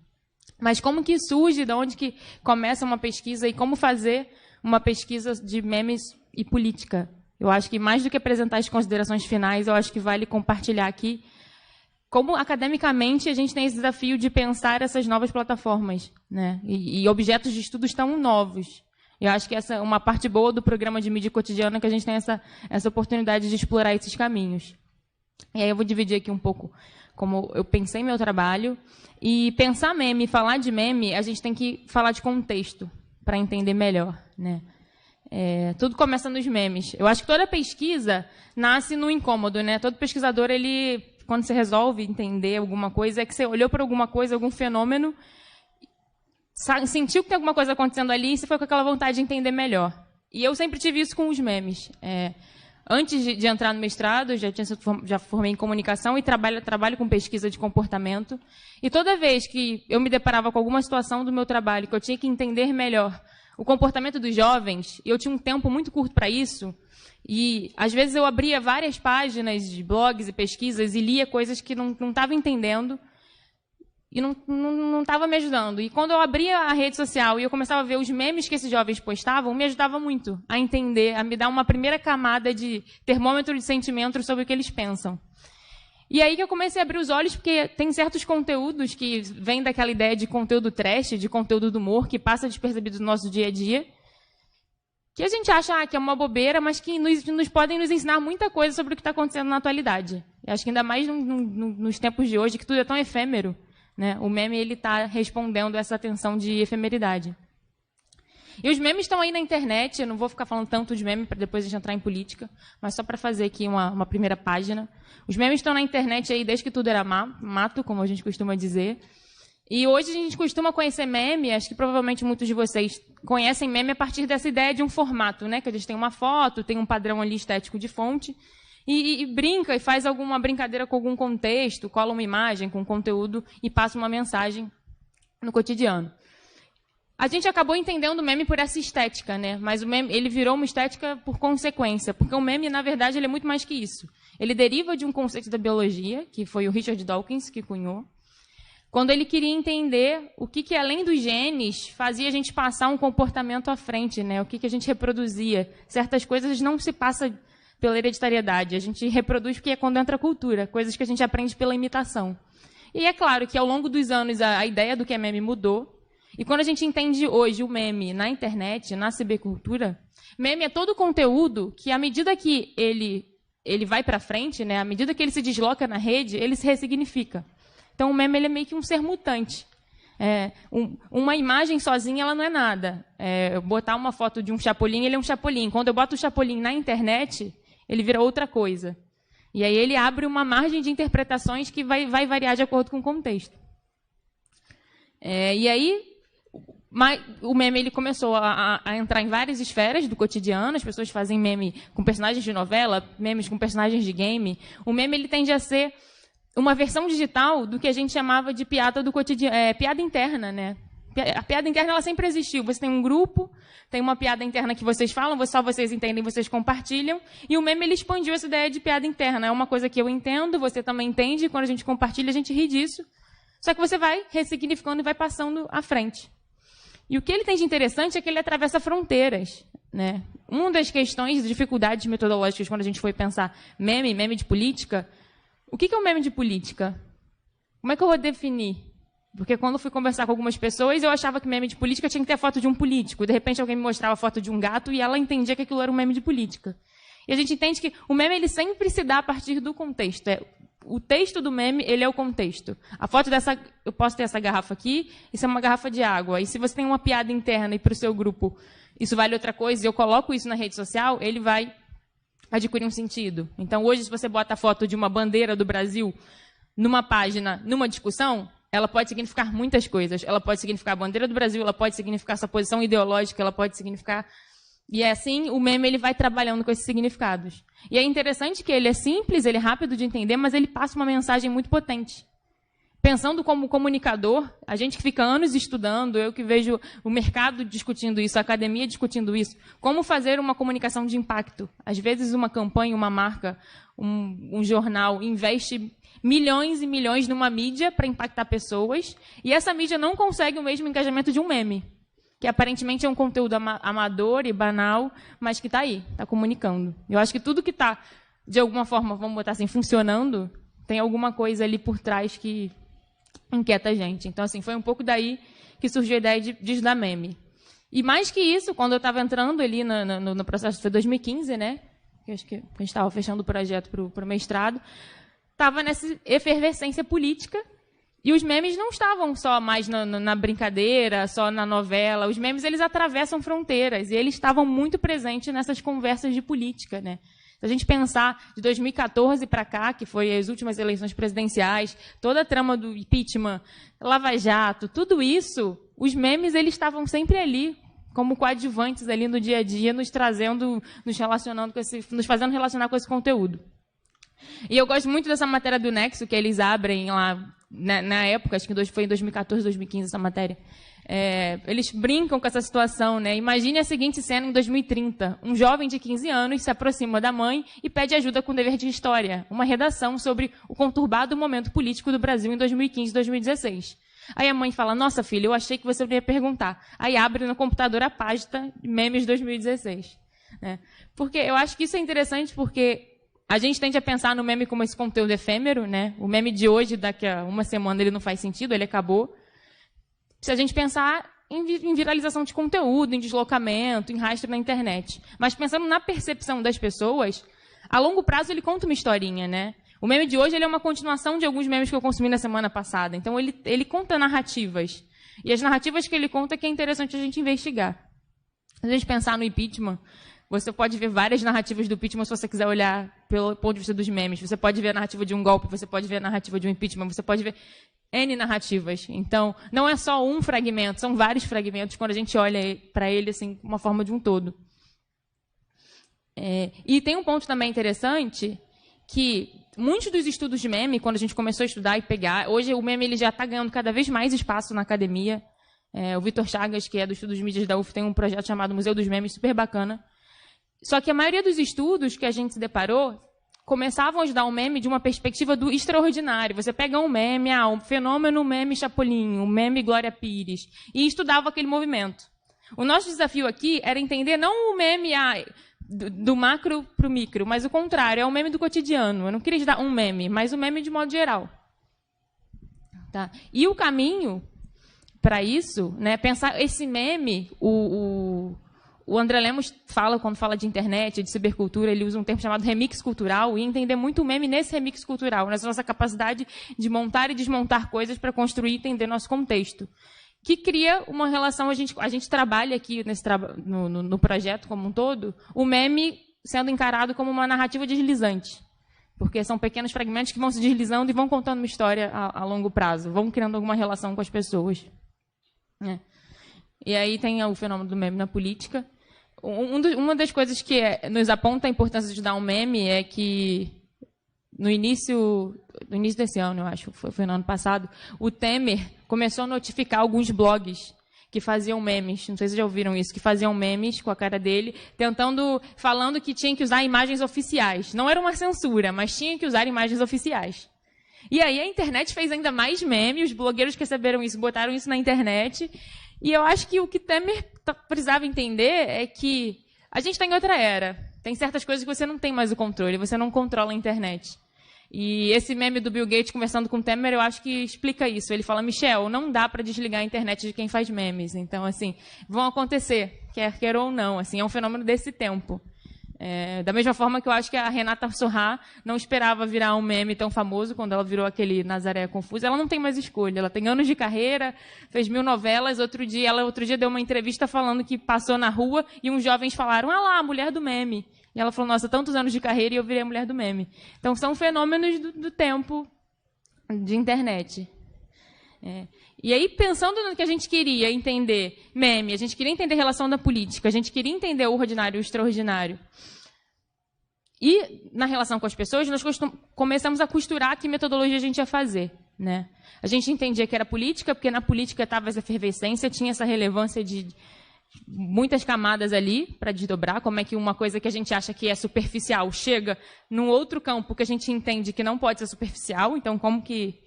E: Mas como que surge, de onde que começa uma pesquisa e como fazer uma pesquisa de memes e política? Eu acho que mais do que apresentar as considerações finais, eu acho que vale compartilhar aqui como, academicamente, a gente tem esse desafio de pensar essas novas plataformas, né? E objetos de estudos tão novos. Eu acho que essa é uma parte boa do programa de mídia cotidiana, que a gente tem essa oportunidade de explorar esses caminhos. E aí eu vou dividir aqui um pouco como eu pensei meu trabalho. E pensar meme, falar de meme, a gente tem que falar de contexto para entender melhor, né? Tudo começa nos memes. Eu acho que toda pesquisa nasce no incômodo, né? Todo pesquisador, ele, quando você resolve entender alguma coisa, é que você olhou para alguma coisa, algum fenômeno, sentiu que tem alguma coisa acontecendo ali e você foi com aquela vontade de entender melhor. E eu sempre tive isso com os memes. Antes de entrar no mestrado, já formei em comunicação e trabalho com pesquisa de comportamento. E toda vez que eu me deparava com alguma situação do meu trabalho que eu tinha que entender melhor o comportamento dos jovens, e eu tinha um tempo muito curto para isso, e às vezes eu abria várias páginas de blogs e pesquisas e lia coisas que não estava entendendo e não estava me ajudando. E quando eu abria a rede social e eu começava a ver os memes que esses jovens postavam, me ajudava muito a entender, a me dar uma primeira camada de termômetro de sentimento sobre o que eles pensam. E aí que eu comecei a abrir os olhos, porque tem certos conteúdos que vêm daquela ideia de conteúdo trash, de conteúdo do humor, que passa despercebido no nosso dia a dia, que a gente acha que é uma bobeira, mas que nos podem nos ensinar muita coisa sobre o que está acontecendo na atualidade. Eu acho que ainda mais nos tempos de hoje, que tudo é tão efêmero, né? O meme está respondendo essa tensão de efemeridade. E os memes estão aí na internet, eu não vou ficar falando tanto de meme para depois a gente entrar em política, mas só para fazer aqui uma primeira página. Os memes estão na internet aí desde que tudo era mato, como a gente costuma dizer. E hoje a gente costuma conhecer meme, acho que provavelmente muitos de vocês conhecem meme a partir dessa ideia de um formato, né? Que a gente tem uma foto, tem um padrão ali estético de fonte, e brinca e faz alguma brincadeira com algum contexto, cola uma imagem com conteúdo e passa uma mensagem no cotidiano. A gente acabou entendendo o meme por essa estética, né? Mas o meme, ele virou uma estética por consequência, porque o meme, na verdade, ele é muito mais que isso. Ele deriva de um conceito da biologia, que foi o Richard Dawkins que cunhou, quando ele queria entender o que além dos genes, fazia a gente passar um comportamento à frente, né? O que a gente reproduzia. Certas coisas não se passa pela hereditariedade, a gente reproduz porque é quando entra a cultura, coisas que a gente aprende pela imitação. E é claro que, ao longo dos anos, a ideia do que é meme mudou. E quando a gente entende hoje o meme na internet, na cibercultura, meme é todo conteúdo que, à medida que ele vai para frente, né, à medida que ele se desloca na rede, ele se ressignifica. Então, o meme ele é meio que um ser mutante. Uma imagem sozinha ela não é nada. Botar uma foto de um chapolim, ele é um chapolim. Quando eu boto o chapolim na internet, ele vira outra coisa. E aí ele abre uma margem de interpretações que vai variar de acordo com o contexto. E aí, o meme ele começou a entrar em várias esferas do cotidiano. As pessoas fazem meme com personagens de novela, memes com personagens de game. O meme ele tende a ser uma versão digital do que a gente chamava de piada do cotidiano, piada interna, né? A piada interna ela sempre existiu. Você tem um grupo, tem uma piada interna que vocês falam, só vocês entendem, vocês compartilham. E o meme ele expandiu essa ideia de piada interna. É uma coisa que eu entendo, você também entende. E quando a gente compartilha, a gente ri disso. Só que você vai ressignificando e vai passando à frente. E o que ele tem de interessante é que ele atravessa fronteiras, né? Uma das questões, dificuldades metodológicas, quando a gente foi pensar meme de política, o que é um meme de política? Como é que eu vou definir? Porque quando eu fui conversar com algumas pessoas, eu achava que meme de política tinha que ter a foto de um político. De repente, alguém me mostrava a foto de um gato e ela entendia que aquilo era um meme de política. E a gente entende que o meme ele sempre se dá a partir do contexto. O texto do meme, ele é o contexto. A foto dessa... Eu posso ter essa garrafa aqui, isso é uma garrafa de água. E se você tem uma piada interna e para o seu grupo isso vale outra coisa, e eu coloco isso na rede social, ele vai adquirir um sentido. Então, hoje, se você bota a foto de uma bandeira do Brasil numa página, numa discussão, ela pode significar muitas coisas. Ela pode significar a bandeira do Brasil, ela pode significar sua posição ideológica, ela pode significar... E é assim, o meme ele vai trabalhando com esses significados. E é interessante que ele é simples, ele é rápido de entender, mas ele passa uma mensagem muito potente. Pensando como comunicador, a gente que fica anos estudando, eu que vejo o mercado discutindo isso, a academia discutindo isso, como fazer uma comunicação de impacto. Às vezes uma campanha, uma marca, um jornal investe milhões e milhões numa mídia para impactar pessoas, e essa mídia não consegue o mesmo engajamento de um meme, que aparentemente é um conteúdo amador e banal, mas que está aí, está comunicando. Eu acho que tudo que está, de alguma forma, vamos botar assim, funcionando, tem alguma coisa ali por trás que inquieta a gente. Então, assim, foi um pouco daí que surgiu a ideia de estudar meme. E mais que isso, quando eu estava entrando ali no processo, foi 2015, né? Eu acho que a gente estava fechando o projeto para o mestrado, estava nessa efervescência política. E os memes não estavam só mais na brincadeira, só na novela. Os memes, eles atravessam fronteiras. E eles estavam muito presentes nessas conversas de política, né? Se a gente pensar de 2014 para cá, que foi as últimas eleições presidenciais, toda a trama do impeachment, Lava Jato, tudo isso, os memes, eles estavam sempre ali, como coadjuvantes ali no dia a dia, nos trazendo, nos relacionando com nos fazendo relacionar com esse conteúdo. E eu gosto muito dessa matéria do Nexo, que eles abrem lá, na época, acho que foi em 2014, 2015 essa matéria. Eles brincam com essa situação, né? Imagine a seguinte cena em 2030. Um jovem de 15 anos se aproxima da mãe e pede ajuda com o dever de história. Uma redação sobre o conturbado momento político do Brasil em 2015 2016. Aí a mãe fala, nossa filha, eu achei que você ia perguntar. Aí abre no computador a página de memes 2016. Né? Porque eu acho que isso é interessante porque A gente tende a pensar no meme como esse conteúdo efêmero, né? O meme de hoje, daqui a uma semana, ele não faz sentido, ele acabou. Se a gente pensar em viralização de conteúdo, em deslocamento, em rastro na internet. Mas pensando na percepção das pessoas, a longo prazo ele conta uma historinha, né? O meme de hoje ele é uma continuação de alguns memes que eu consumi na semana passada. Então, ele conta narrativas. E as narrativas que ele conta que é interessante a gente investigar. Se a gente pensar no impeachment, você pode ver várias narrativas do impeachment se você quiser olhar pelo ponto de vista dos memes. Você pode ver a narrativa de um golpe, você pode ver a narrativa de um impeachment, você pode ver N narrativas. Então, não é só um fragmento, são vários fragmentos quando a gente olha para ele assim, uma forma de um todo. E tem um ponto também interessante que muitos dos estudos de meme, quando a gente começou a estudar e pegar, hoje o meme ele já está ganhando cada vez mais espaço na academia. O Vitor Chagas, que é do Estudo de Mídias da UF, tem um projeto chamado Museu dos Memes, super bacana. Só que a maioria dos estudos que a gente se deparou começavam a estudar o meme de uma perspectiva do extraordinário. Você pega um meme, o fenômeno meme Chapolin, o meme Glória Pires, e estudava aquele movimento. O nosso desafio aqui era entender não o meme do macro para o micro, mas o contrário, é o meme do cotidiano. Eu não queria estudar um meme, mas o meme de modo geral. Tá? E o caminho para isso, né, pensar esse meme, o André Lemos fala, quando fala de internet, de cibercultura, ele usa um termo chamado remix cultural, e entender muito o meme nesse remix cultural, nessa nossa capacidade de montar e desmontar coisas para construir e entender nosso contexto. Que cria uma relação, a gente trabalha aqui no projeto como um todo, o meme sendo encarado como uma narrativa deslizante. Porque são pequenos fragmentos que vão se deslizando e vão contando uma história a longo prazo, vão criando alguma relação com as pessoas. E aí tem o fenômeno do meme na política. Uma das coisas que nos aponta a importância de estudar um meme é que, no início desse ano, eu acho, foi no ano passado, o Temer começou a notificar alguns blogs que faziam memes, não sei se vocês já ouviram isso, que faziam memes com a cara dele, falando que tinha que usar imagens oficiais. Não era uma censura, mas tinha que usar imagens oficiais. E aí a internet fez ainda mais meme, os blogueiros que receberam isso, botaram isso na internet. E eu acho que o que Temer precisava entender é que a gente está em outra era. Tem certas coisas que você não tem mais o controle, você não controla a internet. E esse meme do Bill Gates conversando com o Temer, eu acho que explica isso. Ele fala, Michel, não dá para desligar a internet de quem faz memes. Então, assim, vão acontecer, quer ou não. Assim, é um fenômeno desse tempo. Da mesma forma que eu acho que a Renata Sorrah não esperava virar um meme tão famoso quando ela virou aquele Nazaré Confusa. Ela não tem mais escolha. Ela tem anos de carreira, fez 1000 novelas. Outro dia deu uma entrevista falando que passou na rua e uns jovens falaram, lá, a mulher do meme. E ela falou, nossa, tantos anos de carreira e eu virei a mulher do meme. Então, são fenômenos do tempo de internet. E aí, pensando no que a gente queria entender meme, a gente queria entender a relação da política, a gente queria entender o ordinário e o extraordinário. E, na relação com as pessoas, nós começamos a costurar que metodologia a gente ia fazer. Né? A gente entendia que era política, porque na política estava essa efervescência, tinha essa relevância de muitas camadas ali para desdobrar, como é que uma coisa que a gente acha que é superficial chega num outro campo que a gente entende que não pode ser superficial, então como que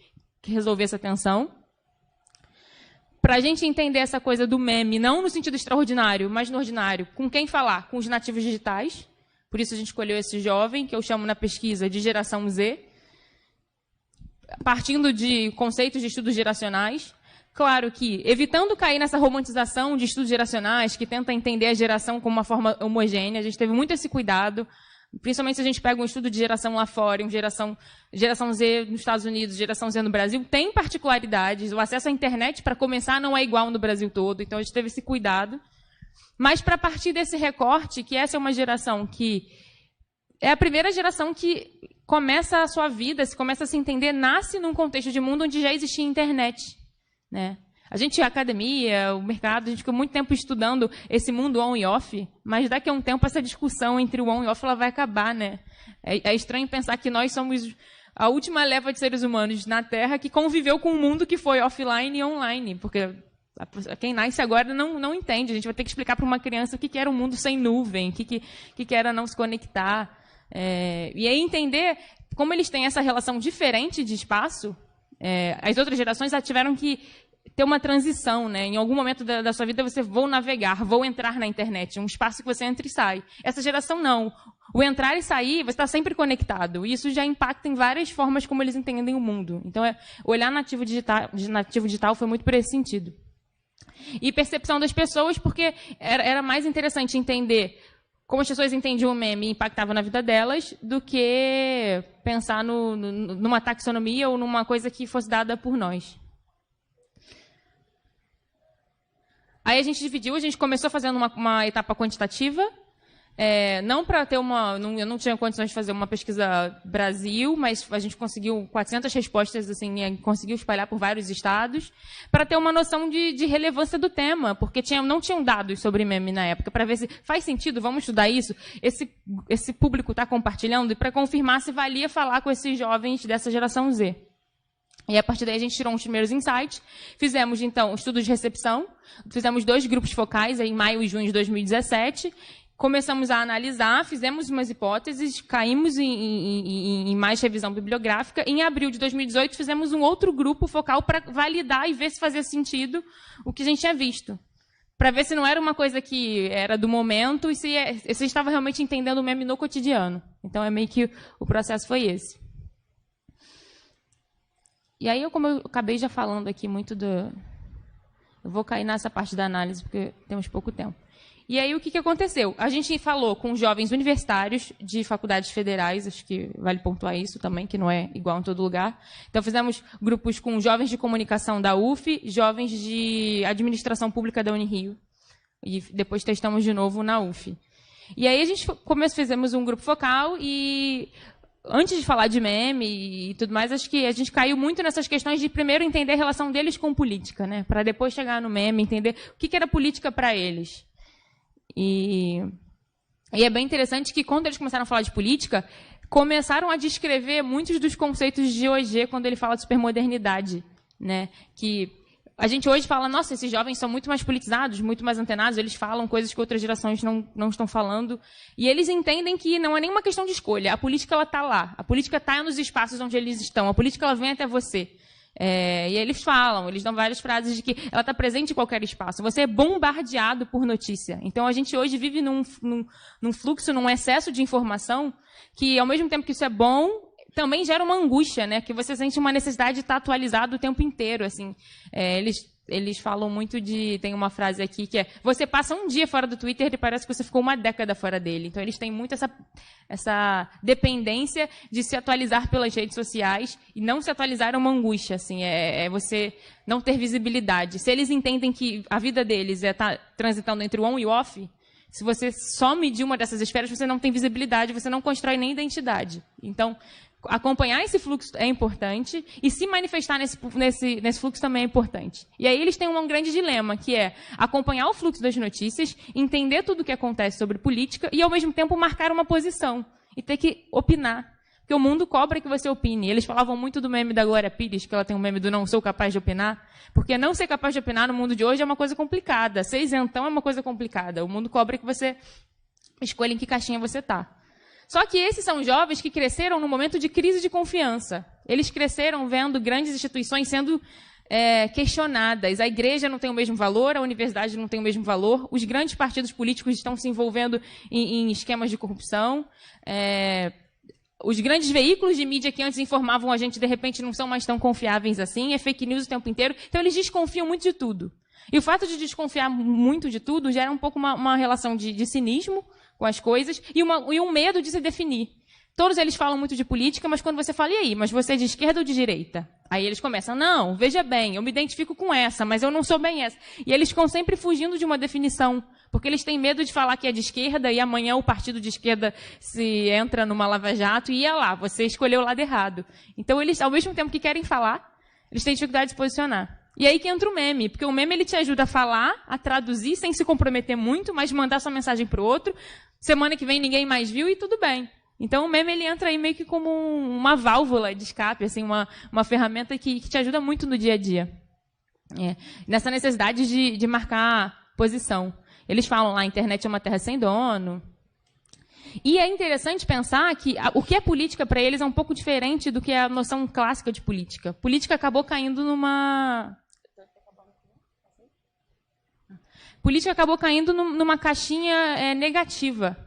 E: resolver essa tensão? Para a gente entender essa coisa do meme, não no sentido extraordinário, mas no ordinário, com quem falar? Com os nativos digitais. Por isso a gente escolheu esse jovem, que eu chamo na pesquisa de geração Z, partindo de conceitos de estudos geracionais. Claro que, evitando cair nessa romantização de estudos geracionais, que tenta entender a geração como uma forma homogênea, a gente teve muito esse cuidado, principalmente se a gente pega um estudo de geração lá fora, geração Z nos Estados Unidos, geração Z no Brasil, tem particularidades. O acesso à internet, para começar, não é igual no Brasil todo, então a gente teve esse cuidado. Mas, para partir desse recorte, que essa é uma geração que é a primeira geração que começa a sua vida, se começa a se entender, nasce num contexto de mundo onde já existia internet. Né? A gente, a academia, o mercado, a gente ficou muito tempo estudando esse mundo on e off, mas daqui a um tempo essa discussão entre o on e off ela vai acabar. Né? É estranho pensar que nós somos a última leva de seres humanos na Terra que conviveu com um mundo que foi offline e online, porque quem nasce agora não entende. A gente vai ter que explicar para uma criança o que era um mundo sem nuvem, o que era não se conectar. E aí entender como eles têm essa relação diferente de espaço. As outras gerações já tiveram que ter uma transição. Né? Em algum momento da sua vida você vou navegar, vou entrar na internet, um espaço que você entra e sai. Essa geração não. o entrar e sair, você está sempre conectado. E isso já impacta em várias formas como eles entendem o mundo. Então, olhar nativo digital foi muito por esse sentido. E percepção das pessoas, porque era mais interessante entender como as pessoas entendiam o meme e impactava na vida delas, do que pensar numa taxonomia ou numa coisa que fosse dada por nós. Aí a gente dividiu, a gente começou fazendo uma etapa quantitativa, não para ter eu não tinha condições de fazer uma pesquisa Brasil, mas a gente conseguiu 400 respostas, assim, conseguiu espalhar por vários estados, para ter uma noção de relevância do tema, porque não tinham dados sobre meme na época, para ver se faz sentido, vamos estudar isso, esse público está compartilhando, e para confirmar se valia falar com esses jovens dessa geração Z. E a partir daí a gente tirou uns primeiros insights, fizemos então estudos de recepção, fizemos 2 grupos focais em maio e junho de 2017, começamos a analisar, fizemos umas hipóteses, caímos em mais revisão bibliográfica. Em abril de 2018 fizemos um outro grupo focal para validar e ver se fazia sentido o que a gente tinha visto. Para ver se não era uma coisa que era do momento e se a gente estava realmente entendendo o meme no cotidiano. Então é meio que o processo foi esse. E aí, como eu acabei já falando aqui muito eu vou cair nessa parte da análise, porque temos pouco tempo. E aí, o que aconteceu? A gente falou com jovens universitários de faculdades federais, acho que vale pontuar isso também, que não é igual em todo lugar. Então, fizemos grupos com jovens de comunicação da UF, jovens de administração pública da Unirio, e depois testamos de novo na UF. E aí, a gente fizemos um grupo focal e... Antes de falar de meme e tudo mais, acho que a gente caiu muito nessas questões de primeiro entender a relação deles com política, né? Para depois chegar no meme, entender o que era política para eles. E é bem interessante que quando eles começaram a falar de política, começaram a descrever muitos dos conceitos de Auger quando ele fala de supermodernidade, né? Que a gente hoje fala, nossa, esses jovens são muito mais politizados, muito mais antenados, eles falam coisas que outras gerações não estão falando. E eles entendem que não é nenhuma questão de escolha. A política está lá. A política está nos espaços onde eles estão. A política ela vem até você. E eles falam, eles dão várias frases de que ela está presente em qualquer espaço. Você é bombardeado por notícia. Então, a gente hoje vive num fluxo, num excesso de informação que, ao mesmo tempo que isso é bom, também gera uma angústia, né? Que você sente uma necessidade de estar atualizado o tempo inteiro, assim. Eles falam muito tem uma frase aqui que é: você passa um dia fora do Twitter e parece que você ficou uma década fora dele. Então, eles têm muito essa dependência de se atualizar pelas redes sociais, e não se atualizar é uma angústia, assim. Você não ter visibilidade. Se eles entendem que a vida deles estar transitando entre o on e o off, se você some de uma dessas esferas, você não tem visibilidade, você não constrói nem identidade. Então, acompanhar esse fluxo é importante e se manifestar nesse fluxo também é importante. E aí eles têm um grande dilema, que é acompanhar o fluxo das notícias, entender tudo o que acontece sobre política e, ao mesmo tempo, marcar uma posição e ter que opinar. Porque o mundo cobra que você opine. Eles falavam muito do meme da Glória Pires, que ela tem um meme do não sou capaz de opinar, porque não ser capaz de opinar no mundo de hoje é uma coisa complicada. Ser isentão é uma coisa complicada. O mundo cobra que você escolha em que caixinha você está. Só que esses são jovens que cresceram num momento de crise de confiança. Eles cresceram vendo grandes instituições sendo questionadas. A igreja não tem o mesmo valor, a universidade não tem o mesmo valor, os grandes partidos políticos estão se envolvendo em esquemas de corrupção. Os grandes veículos de mídia que antes informavam a gente, de repente, não são mais tão confiáveis assim. É fake news o tempo inteiro. Então, eles desconfiam muito de tudo. E o fato de desconfiar muito de tudo gera um pouco uma relação de cinismo com as coisas e um medo de se definir. Todos eles falam muito de política, mas quando você fala, e aí, mas você é de esquerda ou de direita? Aí eles começam, não, veja bem, eu me identifico com essa, mas eu não sou bem essa. E eles ficam sempre fugindo de uma definição, porque eles têm medo de falar que é de esquerda e amanhã o partido de esquerda se entra numa lava-jato e lá, você escolheu o lado errado. Então, eles, ao mesmo tempo que querem falar, eles têm dificuldade de se posicionar. E aí que entra o meme, porque o meme ele te ajuda a falar, a traduzir sem se comprometer muito, mas mandar sua mensagem para o outro. Semana que vem ninguém mais viu e tudo bem. Então o meme ele entra aí meio que como uma válvula de escape, assim, uma ferramenta que te ajuda muito no dia a dia. Nessa necessidade de marcar posição. Eles falam lá, a internet é uma terra sem dono. E é interessante pensar que o que é política para eles é um pouco diferente do que é a noção clássica de política. Política acabou caindo numa caixinha negativa.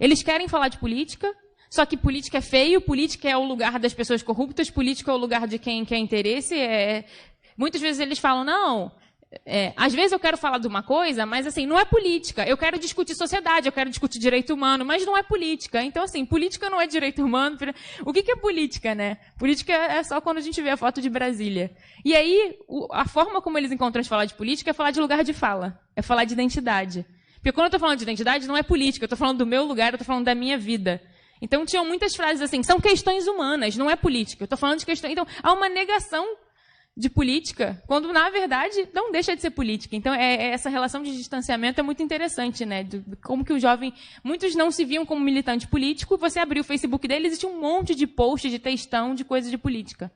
E: Eles querem falar de política, só que política é feio, política é o lugar das pessoas corruptas, política é o lugar de quem quer interesse. Muitas vezes eles falam, não, às vezes eu quero falar de uma coisa, mas assim, não é política. Eu quero discutir sociedade, eu quero discutir direito humano, mas não é política. Então, assim, política não é direito humano. O que é política, né? Política é só quando a gente vê a foto de Brasília. E aí, a forma como eles encontram de falar de política é falar de lugar de fala, é falar de identidade. Porque quando eu estou falando de identidade, não é política, eu estou falando do meu lugar, eu estou falando da minha vida. Então, tinham muitas frases assim, são questões humanas, não é política. Eu estou falando de questões... Então, há uma negação de política, quando, na verdade, não deixa de ser política. Então, essa relação de distanciamento é muito interessante, né? Como que o jovem... Muitos não se viam como militante político, você abriu o Facebook deles e tinha um monte de posts, de textão, de coisa de política.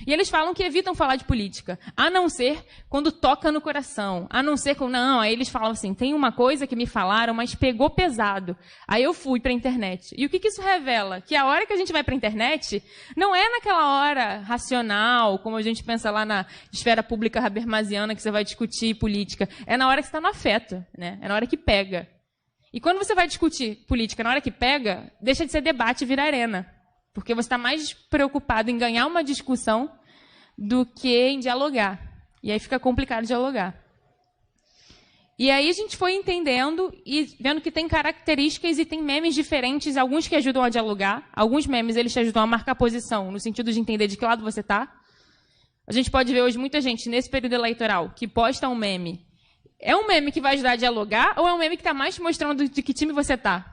E: E eles falam que evitam falar de política, a não ser quando toca no coração, a não ser quando... Não, aí eles falam assim, tem uma coisa que me falaram, mas pegou pesado. Aí eu fui para a internet. E o que isso revela? Que a hora que a gente vai para a internet, não é naquela hora racional, como a gente pensa lá na esfera pública habermasiana, que você vai discutir política. É na hora que você está no afeto, né? É na hora que pega. E quando você vai discutir política na hora que pega, deixa de ser debate e vira arena. Porque você está mais preocupado em ganhar uma discussão do que em dialogar. E aí fica complicado dialogar. E aí a gente foi entendendo e vendo que tem características e tem memes diferentes, alguns que ajudam a dialogar, alguns memes eles te ajudam a marcar posição, no sentido de entender de que lado você está. A gente pode ver hoje muita gente, nesse período eleitoral, que posta um meme. É um meme que vai ajudar a dialogar ou é um meme que está mais te mostrando de que time você está?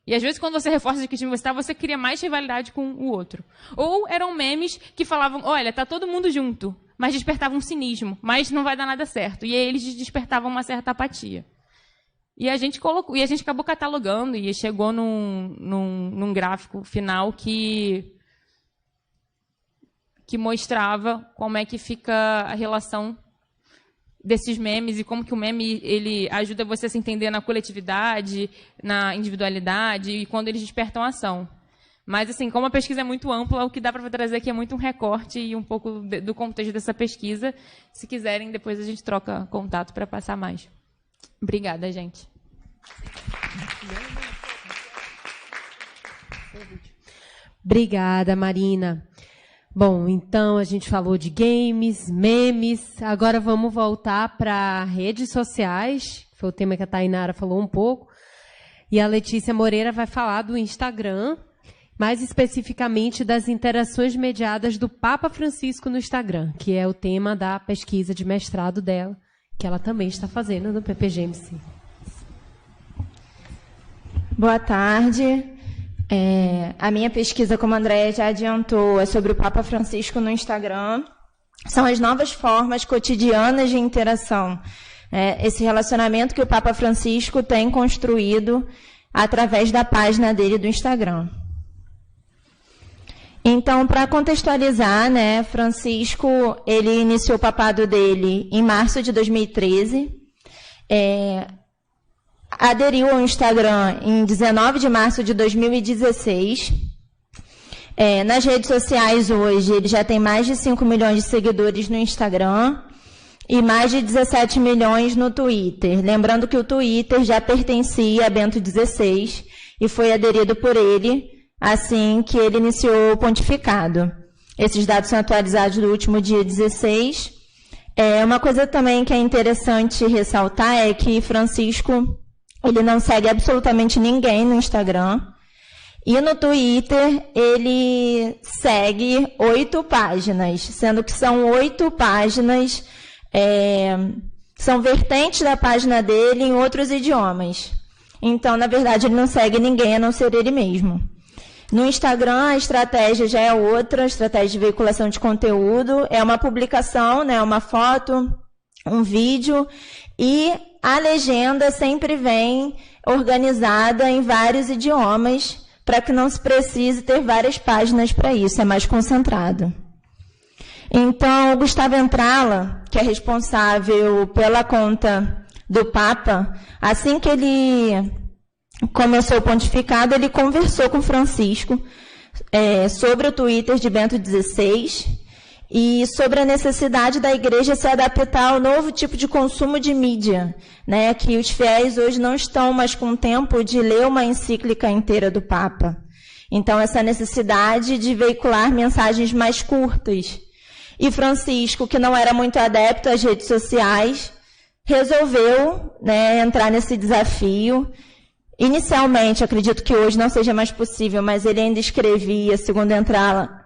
E: E às vezes, quando você reforça de que time você está, você cria mais rivalidade com o outro. Ou eram memes que falavam, olha, tá todo mundo junto, mas despertavam um cinismo, mas não vai dar nada certo. E aí eles despertavam uma certa apatia. E a gente acabou catalogando e chegou num gráfico final que mostrava como é que fica a relação desses memes e como que o meme ele ajuda você a se entender na coletividade, na individualidade e quando eles despertam ação. Mas, assim, como a pesquisa é muito ampla, o que dá para trazer aqui é muito um recorte e um pouco do contexto dessa pesquisa. Se quiserem, depois a gente troca contato para passar mais. Obrigada, gente.
A: Obrigada, Marina. Bom, então a gente falou de games, memes, agora vamos voltar para redes sociais, foi o tema que a Tainara falou um pouco, e a Letícia Moreira vai falar do Instagram, mais especificamente das interações mediadas do Papa Francisco no Instagram, que é o tema da pesquisa de mestrado dela, que ela também está fazendo no PPG-MC.
F: Boa tarde. A minha pesquisa, como a Andréia já adiantou, é sobre o Papa Francisco no Instagram. São as novas formas cotidianas de interação. Esse relacionamento que o Papa Francisco tem construído através da página dele do Instagram. Então, para contextualizar, né, Francisco, ele iniciou o papado dele em março de 2013. Aderiu ao Instagram em 19 de março de 2016. Nas redes sociais hoje, ele já tem mais de 5 milhões de seguidores no Instagram e mais de 17 milhões no Twitter. Lembrando que o Twitter já pertencia a Bento XVI e foi aderido por ele assim que ele iniciou o pontificado. Esses dados são atualizados do último dia 16. Uma coisa também que é interessante ressaltar é que Francisco ele não segue absolutamente ninguém no Instagram. E no Twitter, ele segue 8 páginas, sendo que são 8 páginas, são vertentes da página dele em outros idiomas. Então, na verdade, ele não segue ninguém a não ser ele mesmo. No Instagram, a estratégia já é outra, a estratégia de veiculação de conteúdo. É uma publicação, né, uma foto, um vídeo e a legenda sempre vem organizada em vários idiomas para que não se precise ter várias páginas para isso, é mais concentrado. Então, o Gustavo Entrala, que é responsável pela conta do Papa, assim que ele começou o pontificado, ele conversou com Francisco sobre o Twitter de Bento XVI e sobre a necessidade da igreja se adaptar ao novo tipo de consumo de mídia, né, que os fiéis hoje não estão mais com tempo de ler uma encíclica inteira do Papa. Então, essa necessidade de veicular mensagens mais curtas. E Francisco, que não era muito adepto às redes sociais, resolveu, né, entrar nesse desafio. Inicialmente, acredito que hoje não seja mais possível, mas ele ainda escrevia, segundo entrar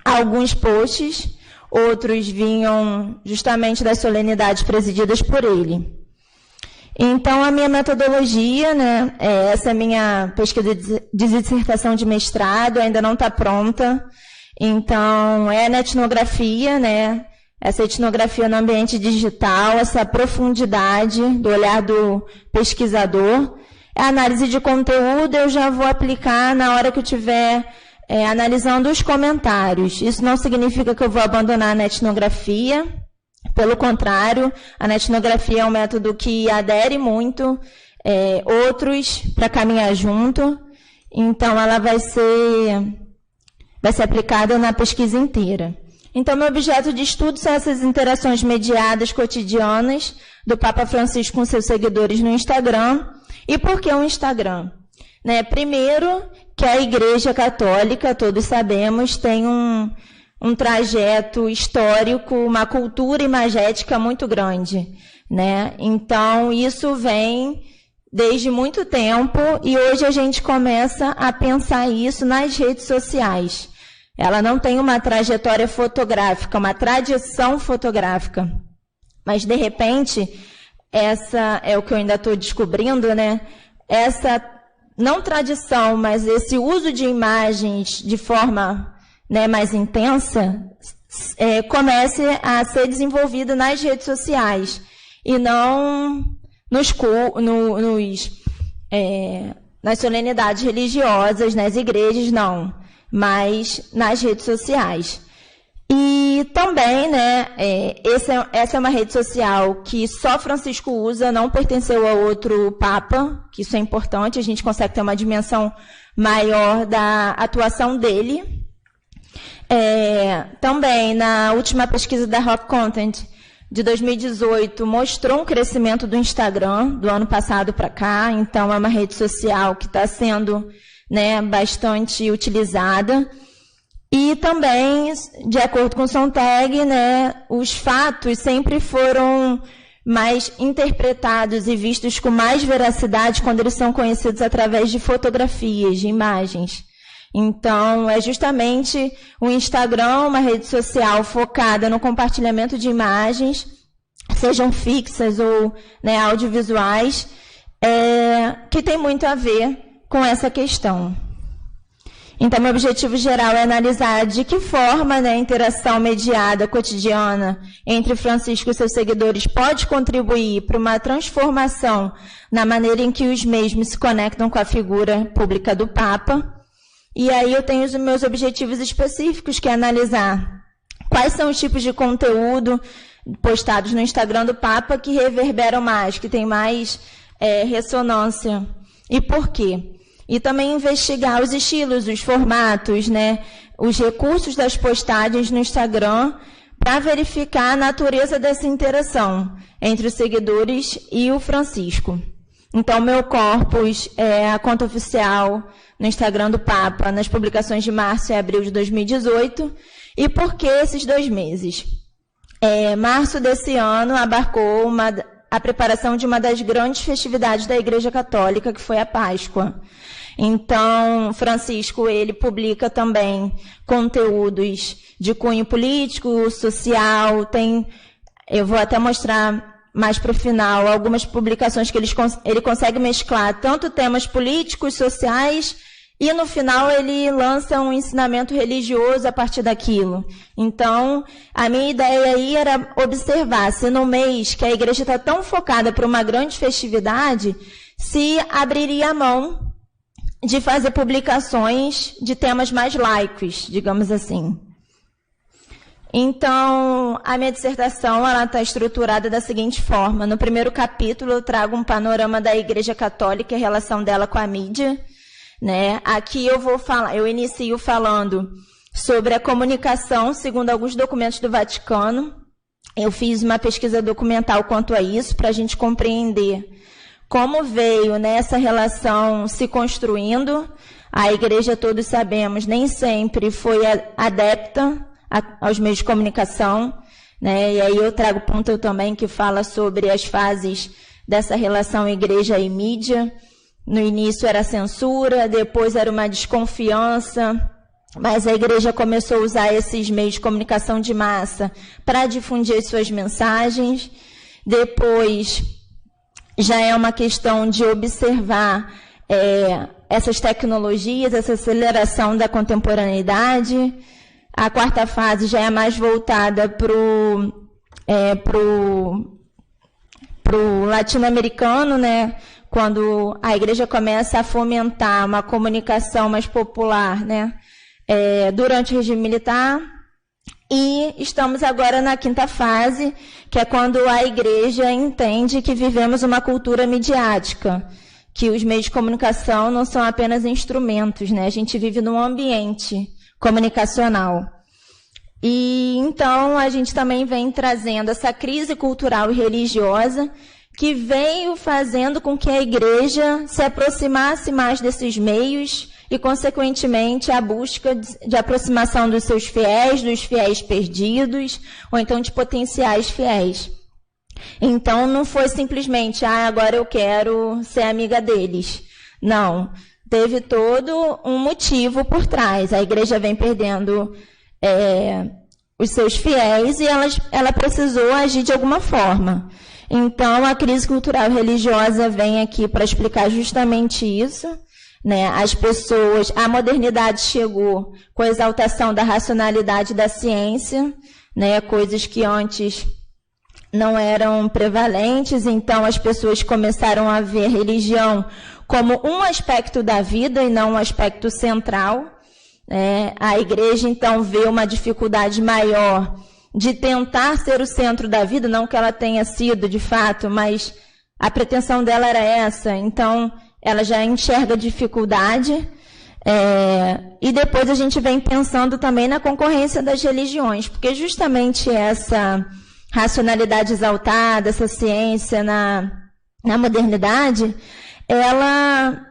F: alguns posts, outros vinham justamente das solenidades presididas por ele. Então, a minha metodologia, né, essa é a minha pesquisa de dissertação de mestrado, ainda não está pronta. Então, é na etnografia, né, essa etnografia no ambiente digital, essa profundidade do olhar do pesquisador. A análise de conteúdo eu já vou aplicar na hora que eu estiver analisando os comentários. Isso não significa que eu vou abandonar a etnografia. Pelo contrário, a etnografia é um método que adere muito outros para caminhar junto. Então, ela vai ser aplicada na pesquisa inteira. Então, meu objeto de estudo são essas interações mediadas cotidianas do Papa Francisco com seus seguidores no Instagram. E por que o Instagram? Né, primeiro, que a Igreja Católica, todos sabemos, tem um trajeto histórico, uma cultura imagética muito grande, né? Então, isso vem desde muito tempo e hoje a gente começa a pensar isso nas redes sociais. Ela não tem uma trajetória fotográfica, uma tradição fotográfica. Mas, de repente, essa é o que eu ainda estou descobrindo, né? Essa, não tradição, mas esse uso de imagens de forma, né, mais intensa, comece a ser desenvolvido nas redes sociais e não nas solenidades religiosas, nas igrejas, não, mas nas redes sociais. E também, né, essa é uma rede social que só Francisco usa, não pertenceu a outro Papa, que isso é importante, a gente consegue ter uma dimensão maior da atuação dele. Também, na última pesquisa da Rock Content, de 2018, mostrou um crescimento do Instagram, do ano passado para cá, então é uma rede social que está sendo, né, bastante utilizada. E também, de acordo com o Sontag, né, os fatos sempre foram mais interpretados e vistos com mais veracidade quando eles são conhecidos através de fotografias, de imagens. Então, é justamente o Instagram, uma rede social focada no compartilhamento de imagens, sejam fixas ou, né, audiovisuais, que tem muito a ver com essa questão. Então, meu objetivo geral é analisar de que forma, né, a interação mediada cotidiana entre Francisco e seus seguidores pode contribuir para uma transformação na maneira em que os mesmos se conectam com a figura pública do Papa. E aí eu tenho os meus objetivos específicos, que é analisar quais são os tipos de conteúdo postados no Instagram do Papa que reverberam mais, que tem mais ressonância, e por quê. E também investigar os estilos, os formatos, né, os recursos das postagens no Instagram para verificar a natureza dessa interação entre os seguidores e o Francisco. Então, meu corpus é a conta oficial no Instagram do Papa, nas publicações de março e abril de 2018. E por que esses 2 meses? Março desse ano abarcou a preparação de uma das grandes festividades da Igreja Católica, que foi a Páscoa. Então, Francisco, ele publica também conteúdos de cunho político, social, eu vou até mostrar mais para o final algumas publicações que ele consegue mesclar tanto temas políticos, sociais, e no final ele lança um ensinamento religioso a partir daquilo. Então, a minha ideia aí era observar se no mês que a igreja está tão focada para uma grande festividade, se abriria a mão de fazer publicações de temas mais laicos, digamos assim. Então, a minha dissertação está estruturada da seguinte forma. No primeiro capítulo, eu trago um panorama da Igreja Católica e a relação dela com a mídia, né? Aqui eu inicio falando sobre a comunicação, segundo alguns documentos do Vaticano. Eu fiz uma pesquisa documental quanto a isso, para a gente compreender como veio, né, essa relação se construindo. A igreja, todos sabemos, nem sempre foi adepta aos meios de comunicação, né? E aí eu trago ponto também que fala sobre as fases dessa relação igreja e mídia. No início era censura, depois era uma desconfiança, mas a igreja começou a usar esses meios de comunicação de massa para difundir as suas mensagens. Depois já é uma questão de observar essas tecnologias, essa aceleração da contemporaneidade. A quarta fase já é mais voltada para o latino-americano, né? Quando a igreja começa a fomentar uma comunicação mais popular, né? Durante o regime militar. E estamos agora na quinta fase, que é quando a igreja entende que vivemos uma cultura midiática, que os meios de comunicação não são apenas instrumentos, né? A gente vive num ambiente comunicacional. E então a gente também vem trazendo essa crise cultural e religiosa que veio fazendo com que a igreja se aproximasse mais desses meios e, consequentemente, a busca de aproximação dos seus fiéis, dos fiéis perdidos, ou então de potenciais fiéis. Então, não foi simplesmente, agora eu quero ser amiga deles. Não. Teve todo um motivo por trás. A igreja vem perdendo os seus fiéis e ela precisou agir de alguma forma. Então, a crise cultural e religiosa vem aqui para explicar justamente isso, né? As pessoas, a modernidade chegou com a exaltação da racionalidade da ciência, né? Coisas que antes não eram prevalentes, então as pessoas começaram a ver a religião como um aspecto da vida e não um aspecto central. A igreja, então, vê uma dificuldade maior de tentar ser o centro da vida, não que ela tenha sido, de fato, mas a pretensão dela era essa. Então, ela já enxerga dificuldade. E depois a gente vem pensando também na concorrência das religiões, porque justamente essa racionalidade exaltada, essa ciência na modernidade, ela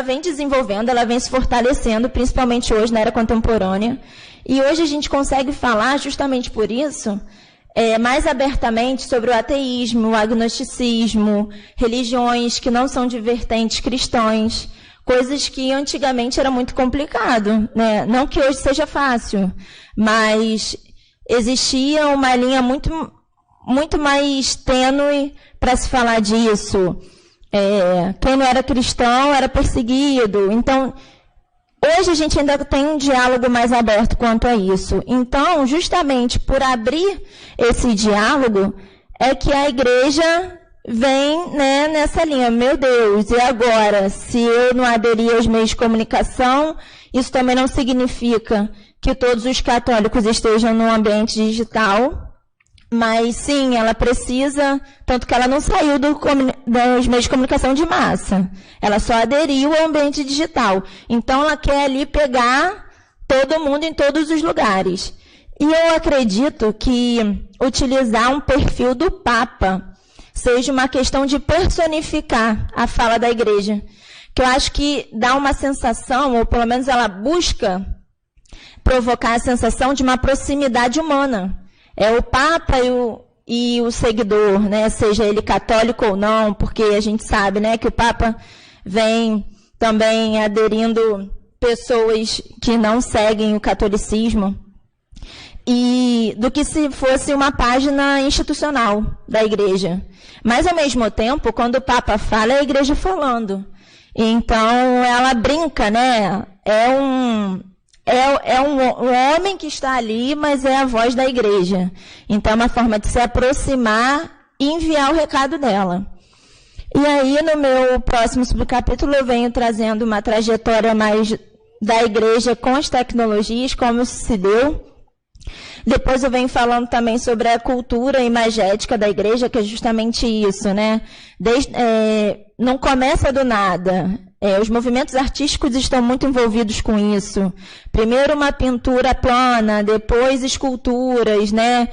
F: vem desenvolvendo, ela vem se fortalecendo, principalmente hoje na era contemporânea. E hoje a gente consegue falar, justamente por isso, mais abertamente sobre o ateísmo, o agnosticismo, religiões que não são de vertentes cristãs, coisas que antigamente era muito complicado, né? Não que hoje seja fácil, mas existia uma linha muito, muito mais tênue para se falar disso. Quem não era cristão era perseguido. Então, hoje a gente ainda tem um diálogo mais aberto quanto a isso. Então, justamente por abrir esse diálogo, é que a igreja vem, né, nessa linha. Meu Deus, e agora? Se eu não aderir aos meios de comunicação, isso também não significa que todos os católicos estejam no ambiente digital. Mas, sim, ela precisa, tanto que ela não saiu dos meios de comunicação de massa. Ela só aderiu ao ambiente digital. Então, ela quer ali pegar todo mundo em todos os lugares. E eu acredito que utilizar um perfil do Papa seja uma questão de personificar a fala da igreja. Que eu acho que dá uma sensação, ou pelo menos ela busca provocar a sensação de uma proximidade humana. O Papa e o seguidor, né, seja ele católico ou não, porque a gente sabe, né, que o Papa vem também aderindo pessoas que não seguem o catolicismo, e do que se fosse uma página institucional da igreja. Mas, ao mesmo tempo, quando o Papa fala, é a igreja falando. Então, ela brinca, né, é um homem que está ali, mas é a voz da igreja. Então, é uma forma de se aproximar e enviar o recado dela. E aí, no meu próximo subcapítulo, eu venho trazendo uma trajetória mais da igreja com as tecnologias, como se deu. Depois eu venho falando também sobre a cultura imagética da igreja, que é justamente isso, né? Não começa do nada. Os movimentos artísticos estão muito envolvidos com isso. Primeiro uma pintura plana, depois esculturas, né?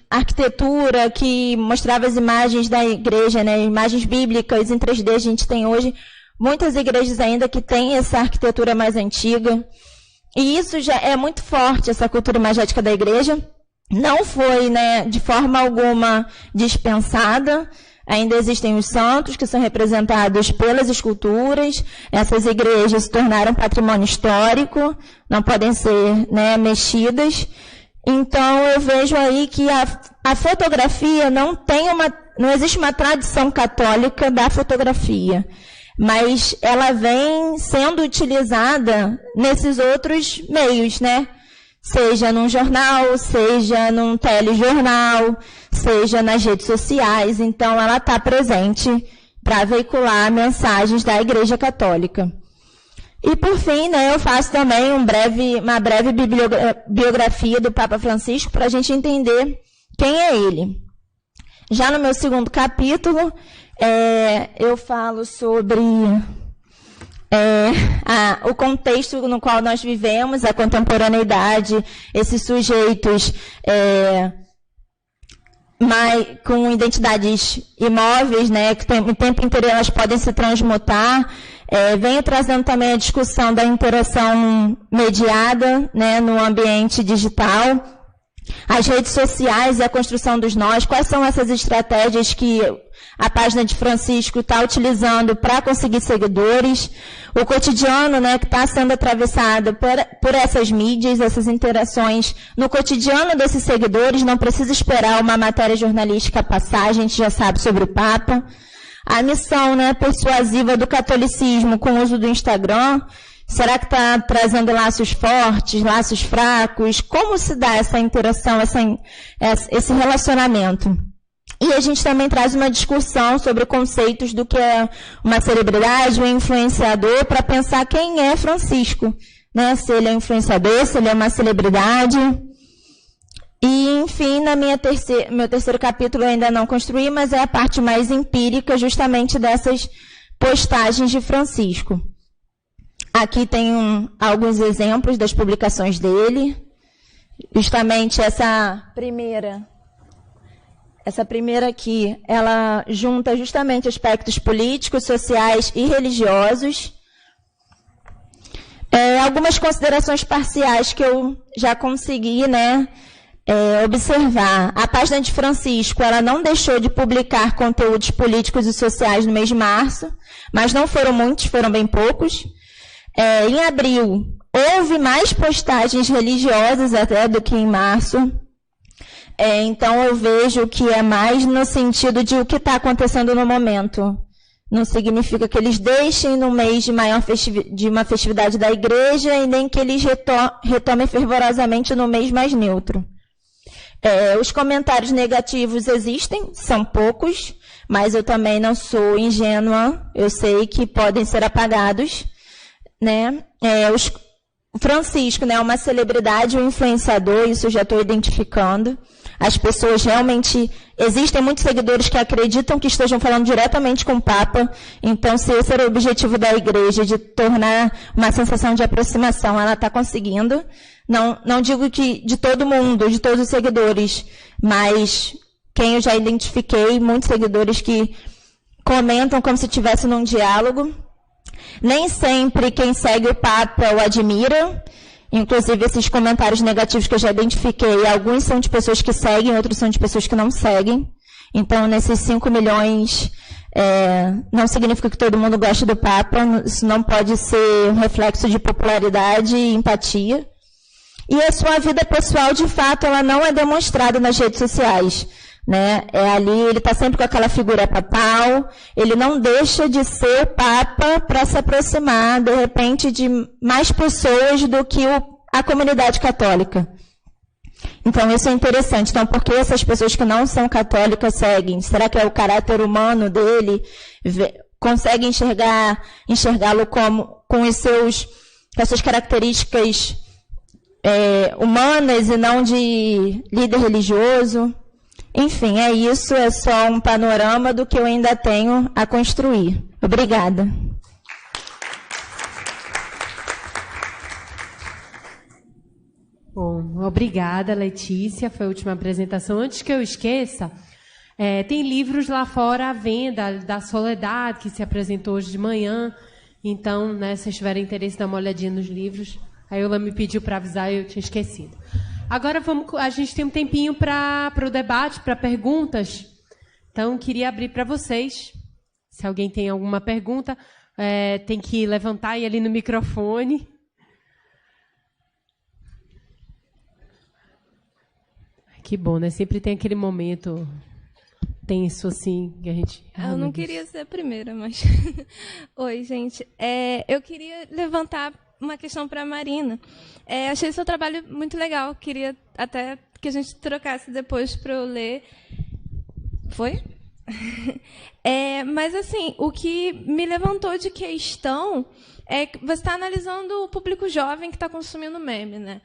F: Arquitetura que mostrava as imagens da igreja, né? Imagens bíblicas em 3D. A gente tem hoje muitas igrejas ainda que têm essa arquitetura mais antiga. E isso já é muito forte, essa cultura imagética da igreja. Não foi, né, de forma alguma dispensada. Ainda existem os santos, que são representados pelas esculturas. Essas igrejas se tornaram patrimônio histórico, não podem ser, né, mexidas. Então, eu vejo aí que a fotografia não existe uma tradição católica da fotografia, mas ela vem sendo utilizada nesses outros meios, né? Seja num jornal, seja num telejornal, seja nas redes sociais. Então, ela está presente para veicular mensagens da Igreja Católica. E, por fim, né, eu faço também uma breve biografia do Papa Francisco para a gente entender quem é ele. Já no meu segundo capítulo, eu falo sobre o contexto no qual nós vivemos, a contemporaneidade, esses sujeitos com identidades imóveis, né, que o tempo inteiro elas podem se transmutar. Venho trazendo também a discussão da interação mediada, né, no ambiente digital, as redes sociais e a construção dos nós. Quais são essas estratégias que a página de Francisco está utilizando para conseguir seguidores? O cotidiano, né, que está sendo atravessado por essas mídias, essas interações no cotidiano desses seguidores. Não precisa esperar uma matéria jornalística passar, a gente já sabe sobre o Papa. A missão, né, persuasiva do catolicismo com o uso do Instagram, será que está trazendo laços fortes, laços fracos? Como se dá essa interação, esse relacionamento? E a gente também traz uma discussão sobre conceitos do que é uma celebridade, um influenciador, para pensar quem é Francisco, né? Se ele é um influenciador, se ele é uma celebridade. E, enfim, meu terceiro capítulo eu ainda não construí, mas é a parte mais empírica, justamente dessas postagens de Francisco. Aqui tem alguns exemplos das publicações dele. Justamente essa primeira aqui, ela junta justamente aspectos políticos, sociais e religiosos. Algumas considerações parciais que eu já consegui, né, observar. A página de Francisco, ela não deixou de publicar conteúdos políticos e sociais no mês de março, mas não foram muitos, foram bem poucos. Em abril, houve mais postagens religiosas até do que em março. Então, eu vejo que é mais no sentido de o que está acontecendo no momento. Não significa que eles deixem no mês de uma festividade da igreja e nem que eles retomem fervorosamente no mês mais neutro. Os comentários negativos existem, são poucos, mas eu também não sou ingênua, eu sei que podem ser apagados, né? O Francisco, né, é uma celebridade, um influenciador, isso eu já estou identificando. As pessoas realmente... Existem muitos seguidores que acreditam que estejam falando diretamente com o Papa, então se esse era o objetivo da igreja, de tornar uma sensação de aproximação, ela está conseguindo. Não digo que de todo mundo, de todos os seguidores, mas quem eu já identifiquei, muitos seguidores que comentam como se estivesse num diálogo. Nem sempre quem segue o Papa o admira. Inclusive, esses comentários negativos que eu já identifiquei, alguns são de pessoas que seguem, outros são de pessoas que não seguem. Então, nesses 5 milhões, não significa que todo mundo gosta do Papa, isso não pode ser um reflexo de popularidade e empatia. E a sua vida pessoal, de fato, ela não é demonstrada nas redes sociais, né? Ali, ele está sempre com aquela figura papal, ele não deixa de ser o Papa para se aproximar, de repente, de mais pessoas do que a comunidade católica. Então, isso é interessante. Então, por que essas pessoas que não são católicas seguem? Será que é o caráter humano dele? Consegue enxergá-lo com as suas características humanas e não de líder religioso? Enfim, é isso, é só um panorama do que eu ainda tenho a construir. Obrigada.
A: Bom, obrigada, Letícia. Foi a última apresentação. Antes que eu esqueça, tem livros lá fora à venda, da Soledade, que se apresentou hoje de manhã. Então, né, se vocês tiverem interesse, dá uma olhadinha nos livros. A Eula me pediu para avisar e eu tinha esquecido. Agora, a gente tem um tempinho para o debate, para perguntas. Então, queria abrir para vocês. Se alguém tem alguma pergunta, tem que levantar e ir ali no microfone. Que bom, né? Sempre tem aquele momento tenso, assim, que a gente...
G: Eu não queria ser a primeira, mas... Oi, gente. Eu queria levantar uma questão para a Marina. Achei seu trabalho muito legal. Queria até que a gente trocasse depois para eu ler. Foi? Mas, assim, o que me levantou de questão é que você está analisando o público jovem que está consumindo meme, né?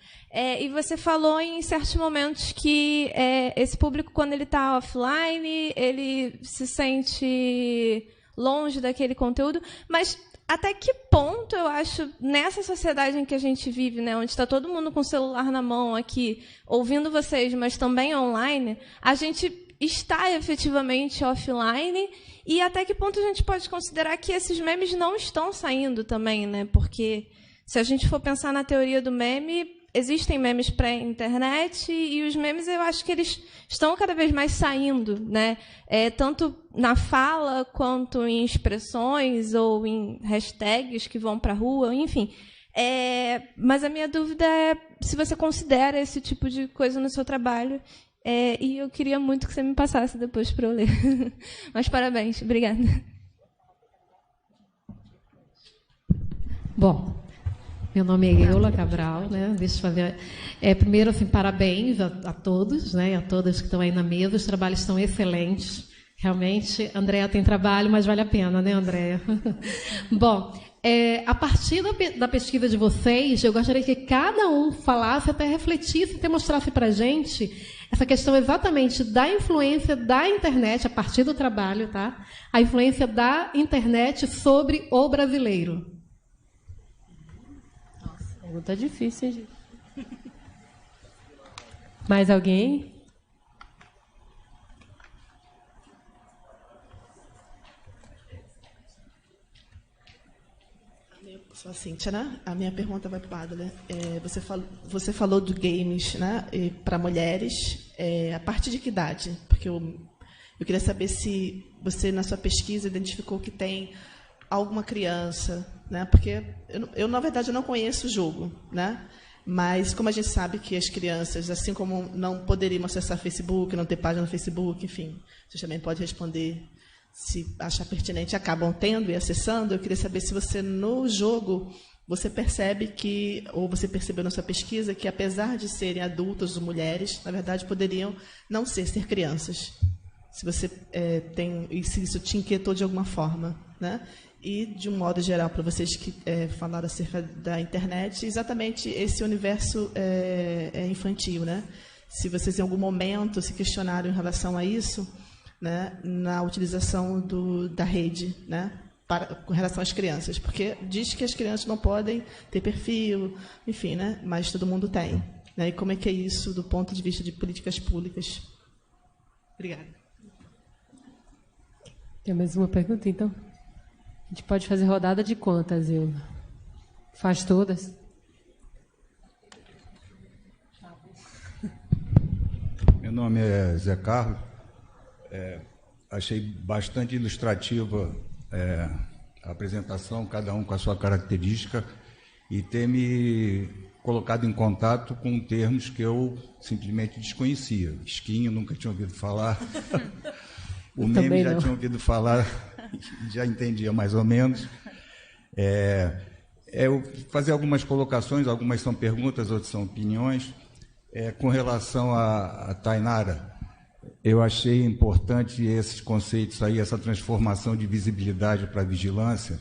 G: E você falou em certos momentos que esse público, quando ele está offline, ele se sente longe daquele conteúdo, mas até que ponto, eu acho, nessa sociedade em que a gente vive, né, onde está todo mundo com o celular na mão aqui, ouvindo vocês, mas também online, a gente está efetivamente offline, e até que ponto a gente pode considerar que esses memes não estão saindo também, né? Porque se a gente for pensar na teoria do meme, existem memes pré-internet e os memes, eu acho que eles estão cada vez mais saindo, né? Tanto na fala quanto em expressões ou em hashtags que vão para a rua, enfim. Mas a minha dúvida é se você considera esse tipo de coisa no seu trabalho. E eu queria muito que você me passasse depois para eu ler. Mas parabéns, obrigada.
H: Bom, meu nome é Eula Cabral, né? Deixa eu fazer. Primeiro, assim, parabéns a todos, né? A todas que estão aí na mesa. Os trabalhos estão excelentes. Realmente, Andréa tem trabalho, mas vale a pena, né, Andréa? Bom, a partir da pesquisa de vocês, eu gostaria que cada um falasse, até refletisse, até mostrasse para a gente essa questão exatamente da influência da internet, a partir do trabalho, tá? A influência da internet sobre o brasileiro.
A: Nossa, pergunta difícil, gente. Mais alguém?
I: Sou a Cíntia, né? A minha pergunta vai para o Adler. Você falou do games, né? Para mulheres. A partir de que idade? Porque eu queria saber se você, na sua pesquisa, identificou que tem alguma criança, né? Porque eu na verdade, não conheço o jogo, né? Mas, como a gente sabe que as crianças, assim como não poderiam acessar Facebook, não ter página no Facebook, enfim, você também pode responder... se achar pertinente, acabam tendo e acessando. Eu queria saber se você, no jogo, você percebe que, ou você percebeu na sua pesquisa, que, apesar de serem adultos ou mulheres, na verdade, poderiam não ser crianças. Se você tem, e se isso te inquietou de alguma forma, né? E, de um modo geral, para vocês que falaram acerca da internet, exatamente esse universo infantil, né? Se vocês, em algum momento, se questionaram em relação a isso, né, na utilização da rede, né, com relação às crianças, porque diz que as crianças não podem ter perfil, enfim, né, mas todo mundo tem, né, e como é que é isso do ponto de vista de políticas públicas? Obrigada.
A: Tem mais uma pergunta, então? A gente pode fazer rodada de quantas, Eula? Faz todas?
J: Meu nome é Zé Carlos. Achei bastante ilustrativa a apresentação, cada um com a sua característica, e ter me colocado em contato com termos que eu simplesmente desconhecia. Skin, nunca tinha ouvido falar. O meme já tinha ouvido falar, já entendia mais ou menos. Eu fazer algumas colocações, algumas são perguntas, outras são opiniões. Com relação a Tainara, eu achei importante esses conceitos aí, essa transformação de visibilidade para vigilância.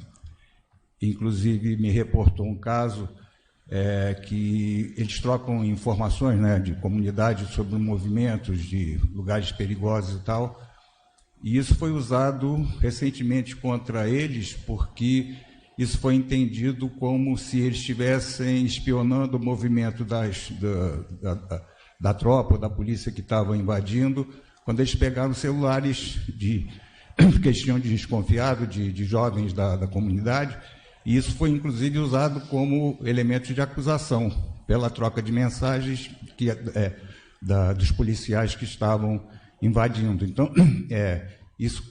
J: Inclusive, me reportou um caso que eles trocam informações, né, de comunidade sobre movimentos de lugares perigosos e tal, E isso foi usado recentemente contra eles, porque isso foi entendido como se eles estivessem espionando o movimento da tropa, da polícia que estava invadindo, quando eles pegaram celulares que eles tinham desconfiado de jovens da comunidade, e isso foi, inclusive, usado como elemento de acusação, pela troca de mensagens dos policiais que estavam invadindo. Então, isso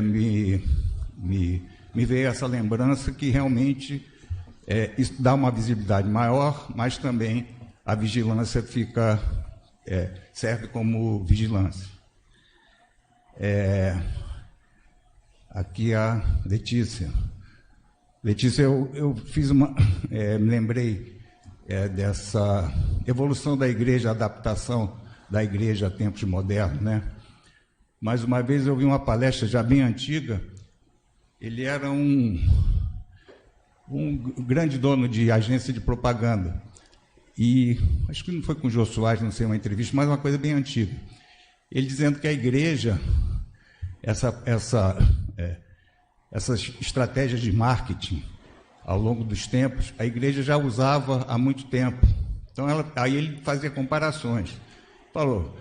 J: me veio essa lembrança que realmente isso dá uma visibilidade maior, mas também a vigilância serve como vigilância. Aqui a Letícia. Letícia, eu fiz me lembrei dessa evolução da igreja, adaptação da igreja a tempos modernos, né? Mais uma vez eu vi uma palestra já bem antiga. Ele era um grande dono de agência de propaganda. E acho que não foi com o Jô Soares, não sei, uma entrevista, mas uma coisa bem antiga. Ele dizendo que a igreja, essas estratégias de marketing ao longo dos tempos, a igreja já usava há muito tempo. Então, aí ele fazia comparações. Falou,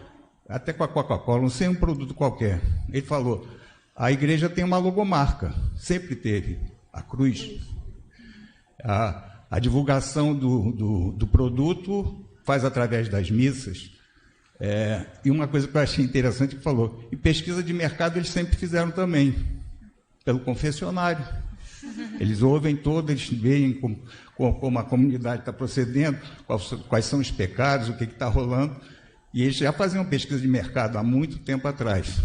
J: até com a Coca-Cola, não sei, um produto qualquer. Ele falou, a igreja tem uma logomarca, sempre teve, a cruz. A divulgação do produto faz através das missas. E uma coisa que eu achei interessante que falou, e pesquisa de mercado eles sempre fizeram também, pelo confessionário. Eles ouvem todo, eles veem como a comunidade está procedendo, quais são os pecados, o que está rolando, e eles já faziam pesquisa de mercado há muito tempo atrás.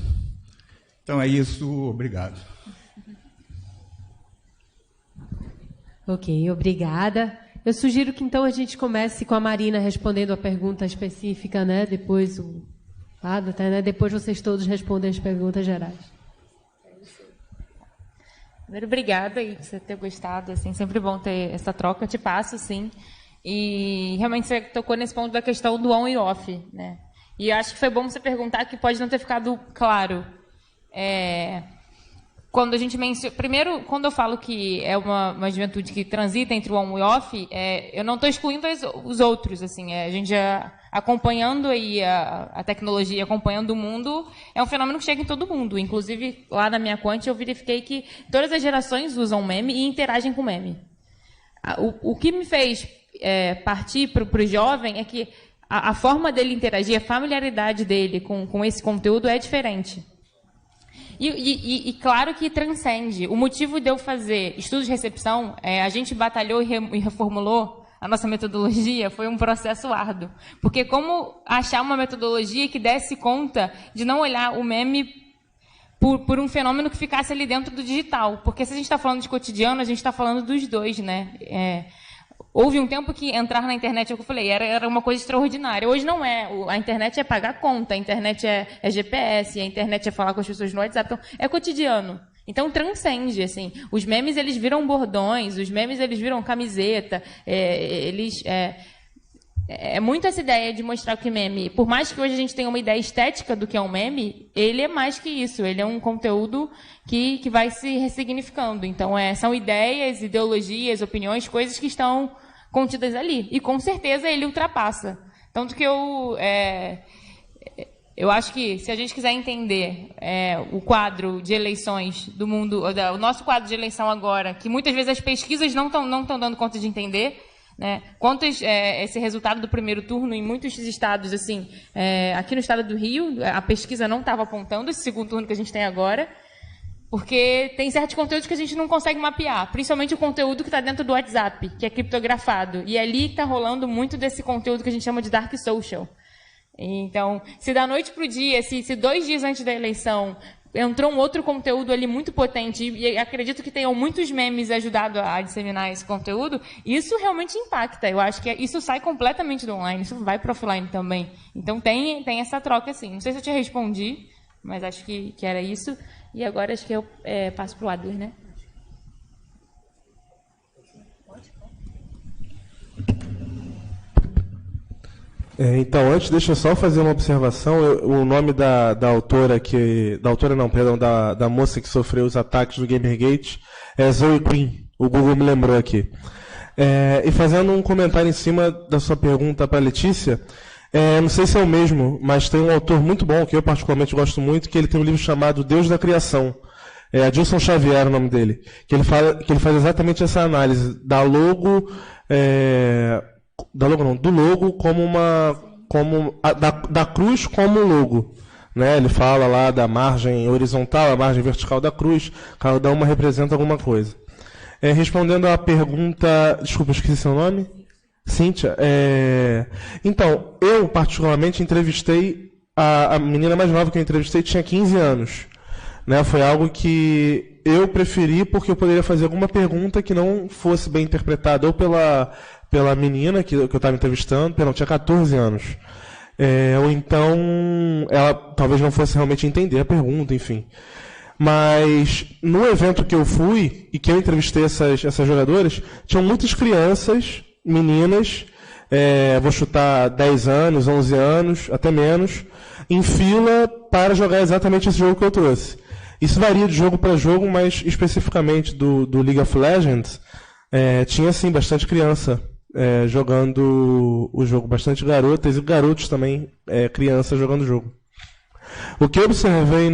J: Então é isso, obrigado.
A: Ok, obrigada. Eu sugiro que então a gente comece com a Marina respondendo a pergunta específica, né? Depois o Agatha, né? Depois vocês todos respondem as perguntas gerais.
E: Primeiro, obrigada por você ter gostado, assim, sempre bom ter essa troca, eu te passo, sim. E realmente você tocou nesse ponto da questão do on e off, né? E eu acho que foi bom você perguntar, que pode não ter ficado claro. Quando a gente menciona, primeiro, quando eu falo que é uma juventude que transita entre o on e off, eu não estou excluindo os outros, assim, a gente já acompanhando aí a tecnologia, acompanhando o mundo, é um fenômeno que chega em todo mundo. Inclusive, lá na minha quant, eu verifiquei que todas as gerações usam meme e interagem com meme. O que me fez partir para o jovem é que a forma dele interagir, a familiaridade dele com esse conteúdo é diferente. E claro que transcende. O motivo de eu fazer estudos de recepção, a gente batalhou e reformulou a nossa metodologia, foi um processo árduo. Porque como achar uma metodologia que desse conta de não olhar o meme por um fenômeno que ficasse ali dentro do digital. Porque se a gente está falando de cotidiano, a gente está falando dos dois, né? Houve um tempo que entrar na internet, é o que eu falei, era uma coisa extraordinária. Hoje não é. A internet é pagar conta, a internet é GPS, a internet é falar com as pessoas no WhatsApp. Então, é cotidiano. Então, transcende, assim. Os memes, eles viram bordões, os memes, eles viram camiseta. É muito essa ideia de mostrar que meme, por mais que hoje a gente tenha uma ideia estética do que é um meme, ele é mais que isso. Ele é um conteúdo que vai se ressignificando. Então, são ideias, ideologias, opiniões, coisas que estão contidas ali. E, com certeza, ele ultrapassa. Tanto que eu acho que, se a gente quiser entender o quadro de eleições do mundo, o nosso quadro de eleição agora, que muitas vezes as pesquisas não estão dando conta de entender, né? Esse resultado do primeiro turno em muitos estados, assim, aqui no estado do Rio, a pesquisa não estava apontando esse segundo turno que a gente tem agora, porque tem certos conteúdos que a gente não consegue mapear, principalmente o conteúdo que está dentro do WhatsApp, que é criptografado. E é ali que está rolando muito desse conteúdo que a gente chama de dark social. Então, se da noite para o dia, se 2 dias antes da eleição entrou um outro conteúdo ali muito potente, e acredito que tenham muitos memes ajudado a disseminar esse conteúdo, isso realmente impacta. Eu acho que isso sai completamente do online, isso vai para o offline também. Então, tem essa troca, assim. Não sei se eu te respondi, mas acho que era isso. E agora acho que eu passo para o Adler, né?
D: Então, antes, deixa eu só fazer uma observação. O nome da autora da moça que sofreu os ataques do Gamergate é Zoe Quinn. O Google me lembrou aqui. E fazendo um comentário em cima da sua pergunta para a Letícia, não sei se é o mesmo, mas tem um autor muito bom, que eu particularmente gosto muito, que ele tem um livro chamado Deus da Criação. Adilson Xavier é o nome dele. Que ele faz exatamente essa análise da logo... do logo da cruz como logo, né? Ele fala lá da margem horizontal, a margem vertical da cruz, cada uma representa alguma coisa. Respondendo à pergunta, desculpa, esqueci seu nome, Cíntia. Então, eu particularmente entrevistei a menina mais nova que eu entrevistei tinha 15 anos, né? Foi algo que eu preferi porque eu poderia fazer alguma pergunta que não fosse bem interpretada ou pela menina que eu estava entrevistando, tinha 14 anos. Ou então ela talvez não fosse realmente entender a pergunta, enfim. Mas no evento que eu fui e que eu entrevistei essas jogadoras, tinham muitas crianças, meninas, vou chutar 10 anos, 11 anos, até menos, em fila para jogar exatamente esse jogo que eu trouxe. Isso varia de jogo para jogo, mas especificamente do League of Legends, tinha sim bastante criança jogando o jogo, bastante garotas e garotos também, crianças jogando o jogo. O que eu observei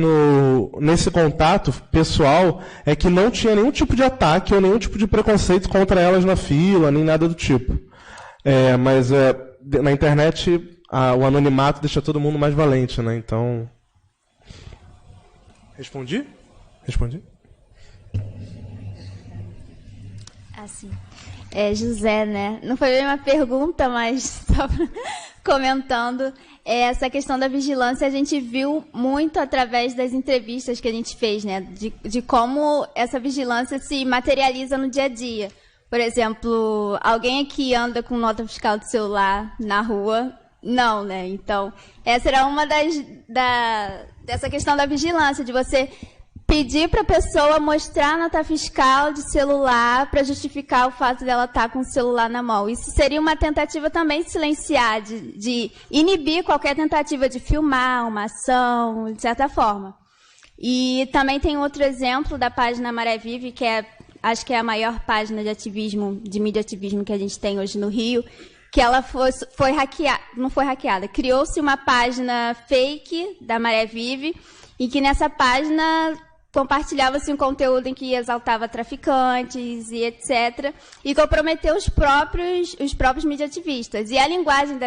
D: nesse contato pessoal é que não tinha nenhum tipo de ataque ou nenhum tipo de preconceito contra elas na fila, nem nada do tipo. Mas na internet o anonimato deixa todo mundo mais valente, né? Então... Respondi?
B: Assim. José, né? Não foi bem uma pergunta, mas só comentando. Essa questão da vigilância a gente viu muito através das entrevistas que a gente fez, né? De como essa vigilância se materializa no dia a dia. Por exemplo, alguém aqui anda com nota fiscal do celular na rua? Não, né? Então, essa era uma dessa questão da vigilância, de você pedir para a pessoa mostrar a nota fiscal de celular para justificar o fato dela estar com o celular na mão. Isso seria uma tentativa também de silenciar, de inibir qualquer tentativa de filmar uma ação, de certa forma. E também tem outro exemplo da página Maré Vive, que acho que é a maior página de ativismo, de mídia ativismo que a gente tem hoje no Rio, que ela foi hackeada, não foi hackeada, criou-se uma página fake da Maré Vive, e que nessa página compartilhava-se um conteúdo em que exaltava traficantes e etc. E comprometeu os próprios mediativistas. E a linguagem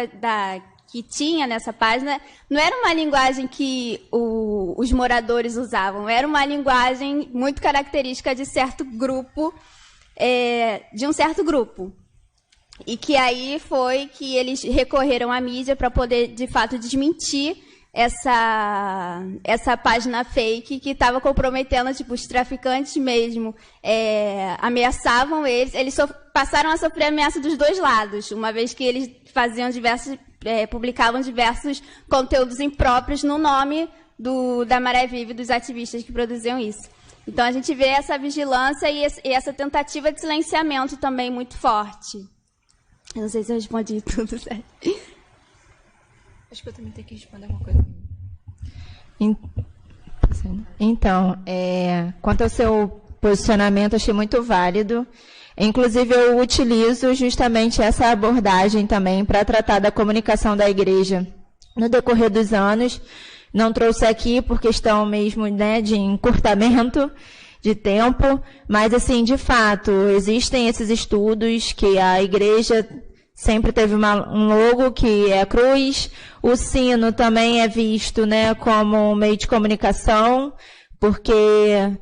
B: que tinha nessa página não era uma linguagem que os moradores usavam, era uma linguagem muito característica de certo grupo, de um certo grupo. E que aí foi que eles recorreram à mídia para poder, de fato, desmentir essa página fake que estava comprometendo, tipo, os traficantes mesmo ameaçavam eles passaram a sofrer ameaça dos dois lados, uma vez que eles faziam publicavam diversos conteúdos impróprios no nome da Maré Vive, dos ativistas que produziam isso. Então a gente vê essa vigilância e essa tentativa de silenciamento também muito forte. Eu não sei se eu respondi tudo certo.
K: Acho que eu também tenho que responder uma coisa.
F: Então, quanto ao seu posicionamento, achei muito válido. Inclusive, eu utilizo justamente essa abordagem também para tratar da comunicação da igreja no decorrer dos anos. Não trouxe aqui por questão mesmo, né, de encurtamento de tempo, mas, assim, de fato, existem esses estudos que a igreja sempre teve um logo que é a cruz. O sino também é visto, né, como um meio de comunicação, porque,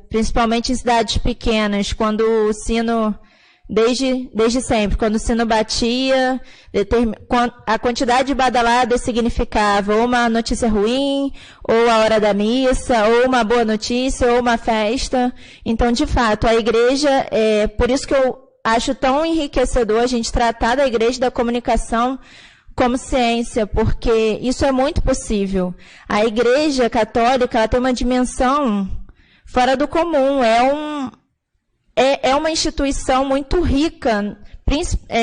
F: principalmente em cidades pequenas, quando o sino, desde sempre, quando o sino batia, a quantidade de badaladas significava ou uma notícia ruim, ou a hora da missa, ou uma boa notícia, ou uma festa. Então, de fato, a igreja, por isso que eu acho tão enriquecedor a gente tratar da igreja da comunicação como ciência, porque isso é muito possível. A igreja católica, ela tem uma dimensão fora do comum, é uma instituição muito rica,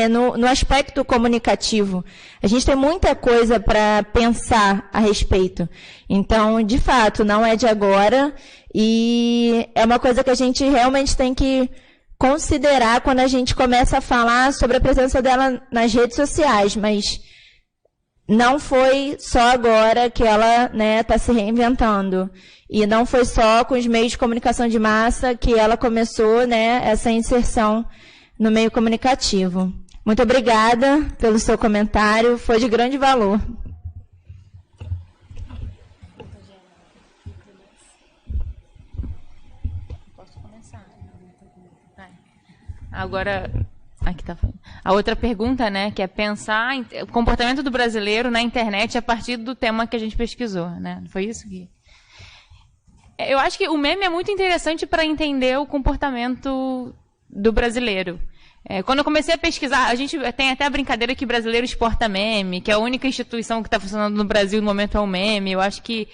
F: no aspecto comunicativo. A gente tem muita coisa para pensar a respeito. Então, de fato, não é de agora, e é uma coisa que a gente realmente tem que considerar quando a gente começa a falar sobre a presença dela nas redes sociais, mas não foi só agora que ela está se reinventando. E não foi só com os meios de comunicação de massa que ela começou essa inserção no meio comunicativo. Muito obrigada pelo seu comentário, foi de grande valor.
E: Posso começar? Agora, aqui tá falando. A outra pergunta, que é pensar o comportamento do brasileiro na internet a partir do tema que a gente pesquisou, né? Foi isso que... Eu acho que o meme é muito interessante para entender o comportamento do brasileiro. Quando eu comecei a pesquisar, a gente tem até a brincadeira que brasileiro exporta meme, que a única instituição que está funcionando no Brasil no momento é o meme. Eu acho que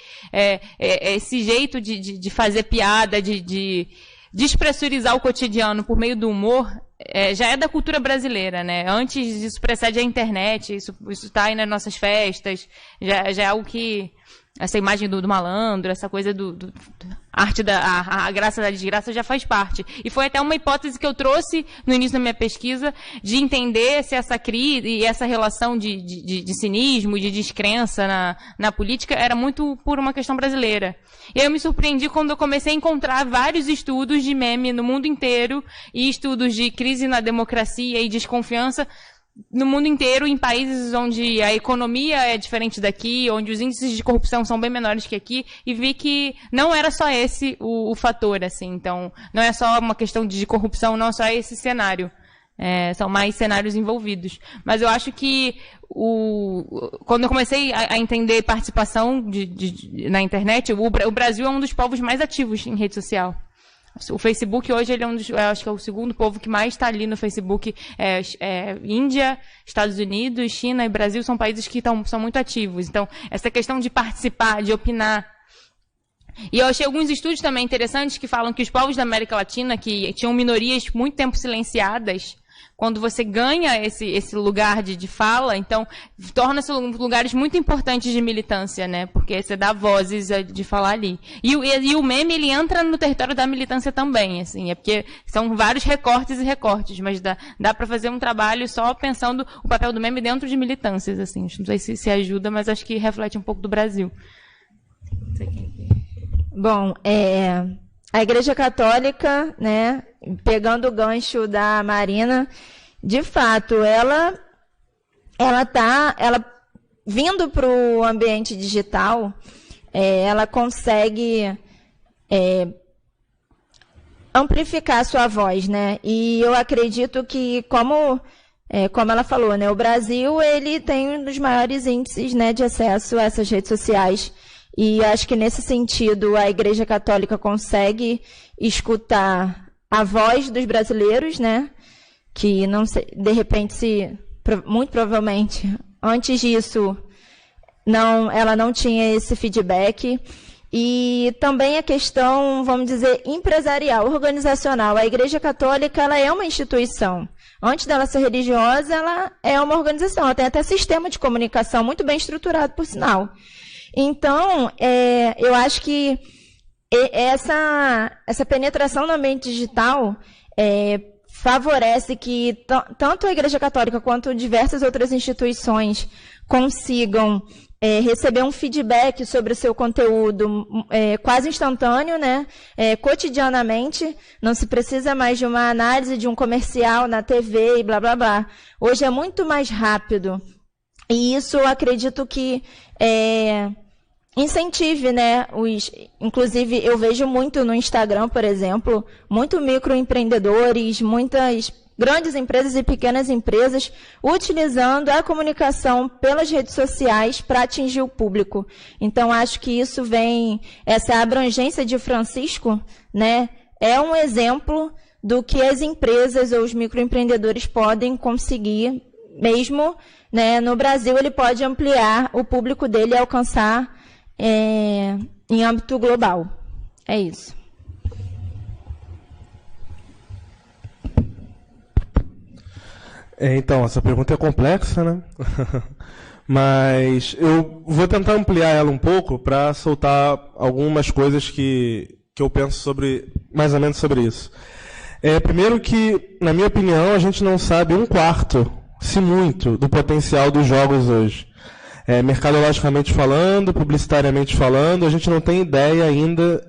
E: esse jeito de fazer piada, de despressurizar o cotidiano por meio do humor, já é da cultura brasileira, né? Antes disso precede a internet, isso está aí nas nossas festas, já é algo que... Essa imagem do malandro, essa coisa arte a graça da desgraça já faz parte. E foi até uma hipótese que eu trouxe no início da minha pesquisa, de entender se essa crise e essa relação de cinismo, de descrença na política, era muito por uma questão brasileira. E aí eu me surpreendi quando eu comecei a encontrar vários estudos de meme no mundo inteiro, e estudos de crise na democracia e desconfiança no mundo inteiro, em países onde a economia é diferente daqui, onde os índices de corrupção são bem menores que aqui, e vi que não era só esse o fator, assim. Então, não é só uma questão de corrupção, não é só esse cenário. São mais cenários envolvidos. Mas eu acho que quando eu comecei a entender participação na internet, o Brasil é um dos povos mais ativos em rede social. O Facebook hoje ele é acho que é o segundo povo que mais está ali no Facebook. Índia, Estados Unidos, China e Brasil são países que são muito ativos. Então, essa questão de participar, de opinar. E eu achei alguns estudos também interessantes que falam que os povos da América Latina, que tinham minorias muito tempo silenciadas, quando você ganha esse lugar de fala, então torna-se lugares muito importantes de militância, né? Porque você dá vozes de falar ali. E o meme, ele entra no território da militância também, assim, porque são vários recortes e recortes, mas dá para fazer um trabalho só pensando o papel do meme dentro de militâncias, assim. Não sei se ajuda, mas acho que reflete um pouco do Brasil. Não sei quem...
F: Bom, a Igreja Católica, né, pegando o gancho da Marina, de fato, ela vindo para o ambiente digital, ela consegue amplificar a sua voz, né? E eu acredito que, como ela falou, né, o Brasil ele tem um dos maiores índices, né, de acesso a essas redes sociais. E acho que, nesse sentido, a Igreja Católica consegue escutar a voz dos brasileiros, né? Que, não sei, de repente, muito provavelmente, antes disso, ela não tinha esse feedback. E também a questão, vamos dizer, empresarial, organizacional. A Igreja Católica ela é uma instituição. Antes dela ser religiosa, ela é uma organização. Ela tem até sistema de comunicação muito bem estruturado, por sinal. Então, eu acho que essa penetração no ambiente digital favorece que tanto a Igreja Católica quanto diversas outras instituições consigam receber um feedback sobre o seu conteúdo quase instantâneo, né? Cotidianamente. Não se precisa mais de uma análise de um comercial na TV e blá, blá, blá. Hoje é muito mais rápido. E isso eu acredito que incentive, né? Inclusive, eu vejo muito no Instagram, por exemplo, muito microempreendedores, muitas grandes empresas e pequenas empresas utilizando a comunicação pelas redes sociais para atingir o público. Então, acho que isso essa abrangência de Francisco, né, é um exemplo do que as empresas ou os microempreendedores podem conseguir, mesmo, né, no Brasil, ele pode ampliar o público dele e alcançar em âmbito global. É isso.
D: Então, essa pergunta é complexa, né? Mas eu vou tentar ampliar ela um pouco para soltar algumas coisas que eu penso mais ou menos sobre isso. Primeiro que, na minha opinião, a gente não sabe 1/4, se muito, do potencial dos jogos hoje. Mercadologicamente falando, publicitariamente falando, a gente não tem ideia ainda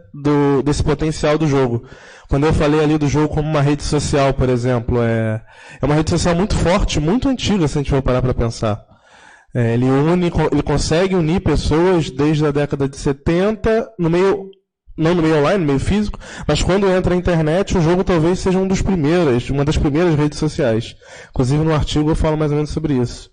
D: desse potencial do jogo. Quando eu falei ali do jogo como uma rede social, por exemplo, é uma rede social muito forte, muito antiga, se a gente for parar para pensar. Ele consegue unir pessoas desde a década de 70, não no meio online, no meio físico, mas quando entra a internet, o jogo talvez seja uma das primeiras redes sociais. Inclusive, no artigo eu falo mais ou menos sobre isso.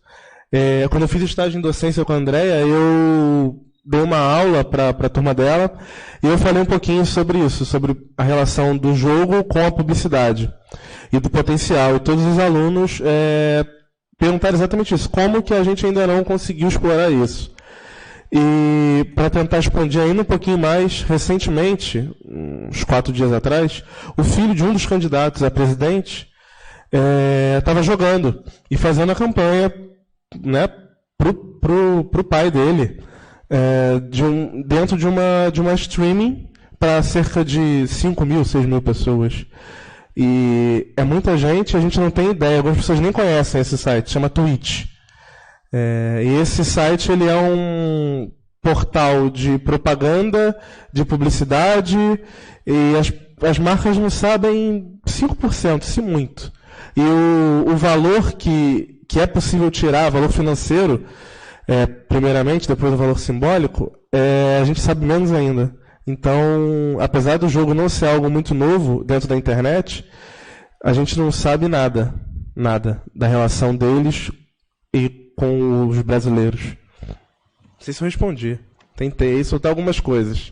D: Quando eu fiz estágio em docência com a Andrea, eu dei uma aula para a turma dela e eu falei um pouquinho sobre isso, sobre a relação do jogo com a publicidade e do potencial. E todos os alunos perguntaram exatamente isso, como que a gente ainda não conseguiu explorar isso. E para tentar expandir ainda um pouquinho mais, recentemente, uns 4 dias atrás, o filho de um dos candidatos a presidente estava jogando e fazendo a campanha, né, pro pai dele, dentro de uma streaming para cerca de 5.000, 6.000 pessoas. E é muita gente, a gente não tem ideia, algumas pessoas nem conhecem esse site, chama Twitch. E esse site ele é um portal de propaganda, de publicidade, e as marcas não sabem 5%, se muito. E o valor que é possível tirar, valor financeiro, primeiramente, depois do valor simbólico, a gente sabe menos ainda. Então, apesar do jogo não ser algo muito novo dentro da internet, a gente não sabe nada da relação deles e com os brasileiros. Não sei se eu respondi. Tentei soltar algumas coisas.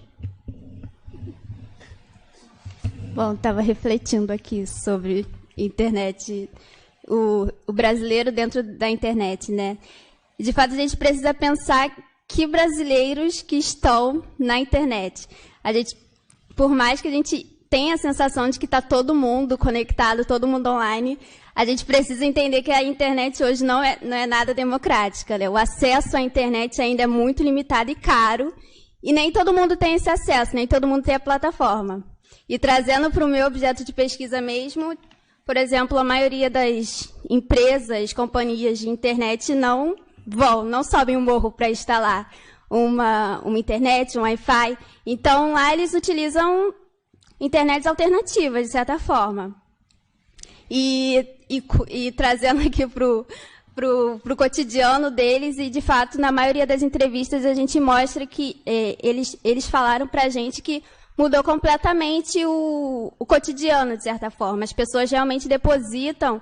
B: Bom, estava refletindo aqui sobre internet, o brasileiro dentro da internet, né? De fato, a gente precisa pensar que brasileiros que estão na internet. Por mais que a gente tenha a sensação de que está todo mundo conectado, todo mundo online, a gente precisa entender que a internet hoje não é nada democrática, né? O acesso à internet ainda é muito limitado e caro, e nem todo mundo tem esse acesso, nem todo mundo tem a plataforma. E trazendo para o meu objeto de pesquisa mesmo, por exemplo, a maioria das empresas, companhias de internet não sobem um morro para instalar uma internet, um Wi-Fi. Então, lá eles utilizam internets alternativas, de certa forma. E trazendo aqui para o cotidiano deles, e, de fato, na maioria das entrevistas, a gente mostra que eles falaram para a gente que mudou completamente o cotidiano, de certa forma. As pessoas realmente depositam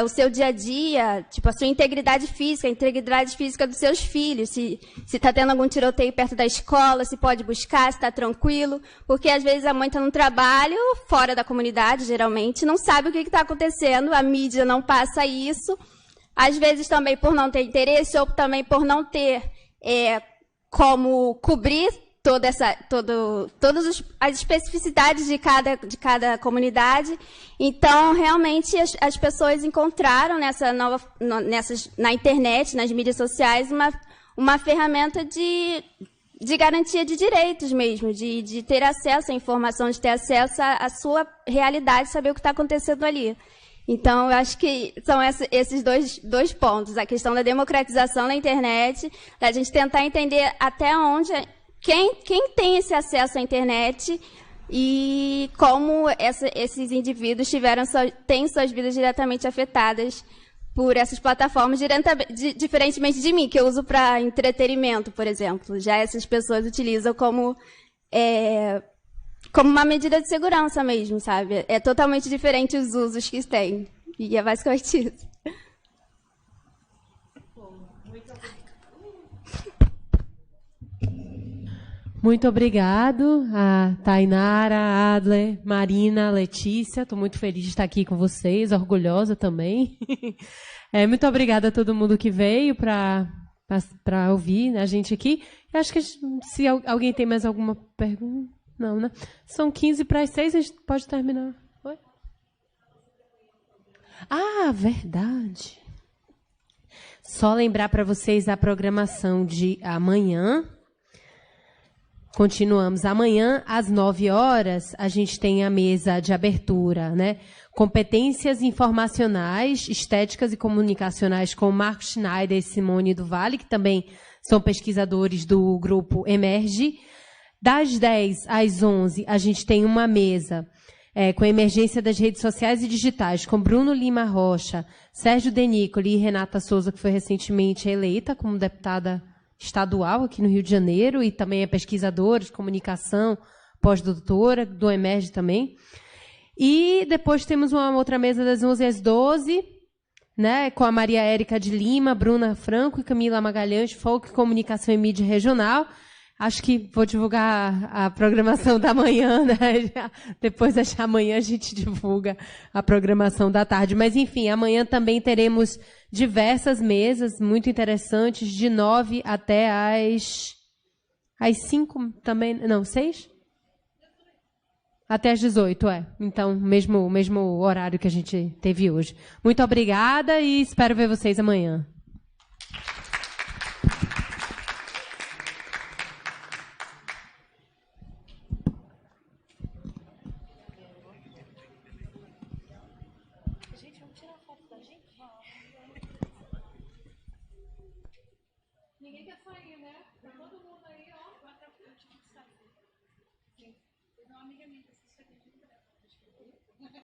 B: o seu dia a dia, tipo, a sua integridade física, a integridade física dos seus filhos, se está tendo algum tiroteio perto da escola, se pode buscar, se está tranquilo, porque às vezes a mãe está no trabalho, fora da comunidade, geralmente, não sabe o que está acontecendo, a mídia não passa isso, às vezes também por não ter interesse, ou também por não ter como cobrir todas as especificidades de cada comunidade. Então, realmente, as pessoas encontraram na internet, nas mídias sociais, uma ferramenta de garantia de direitos mesmo, de ter acesso à informação, de ter acesso à sua realidade, saber o que está acontecendo ali. Então, eu acho que são esses dois pontos, a questão da democratização na internet, da gente tentar entender até onde quem tem esse acesso à internet e como esses indivíduos têm suas vidas diretamente afetadas por essas plataformas, diferentemente de mim, que eu uso para entretenimento, por exemplo. Já essas pessoas utilizam como uma medida de segurança mesmo, sabe? É totalmente diferente os usos que têm. E é basicamente isso.
A: Muito obrigado a Tainara, a Adler, Marina, Letícia. Estou muito feliz de estar aqui com vocês, orgulhosa também. Muito obrigada a todo mundo que veio para ouvir a gente aqui. Eu acho que se alguém tem mais alguma pergunta... Não, né? São 15 para as 6, a gente pode terminar. Oi? Ah, verdade. Só lembrar para vocês a programação de amanhã. Continuamos. Amanhã, às 9 horas, a gente tem a mesa de abertura, né? Competências informacionais, estéticas e comunicacionais com Marcos Schneider e Simone do Vale, que também são pesquisadores do grupo Emerge. Das 10 às 11, a gente tem uma mesa com a emergência das redes sociais e digitais, com Bruno Lima Rocha, Sérgio Denicoli e Renata Souza, que foi recentemente eleita como deputada estadual aqui no Rio de Janeiro e também é pesquisadora de comunicação, pós-doutora, do Emerge também. E depois temos uma outra mesa das 11 às 12, né, com a Maria Érica de Lima, Bruna Franco e Camila Magalhães, Folk, Comunicação e Mídia Regional. Acho que vou divulgar a programação da manhã, né? Depois amanhã a gente divulga a programação da tarde. Mas, enfim, amanhã também teremos diversas mesas muito interessantes, de 9 até às 5 também. Não, 6? Até às 18, é. Então, mesmo horário que a gente teve hoje. Muito obrigada e espero ver vocês amanhã.
H: Ninguém quer sair, né? Tá todo mundo aí, ó. Sim. Uma amiga minha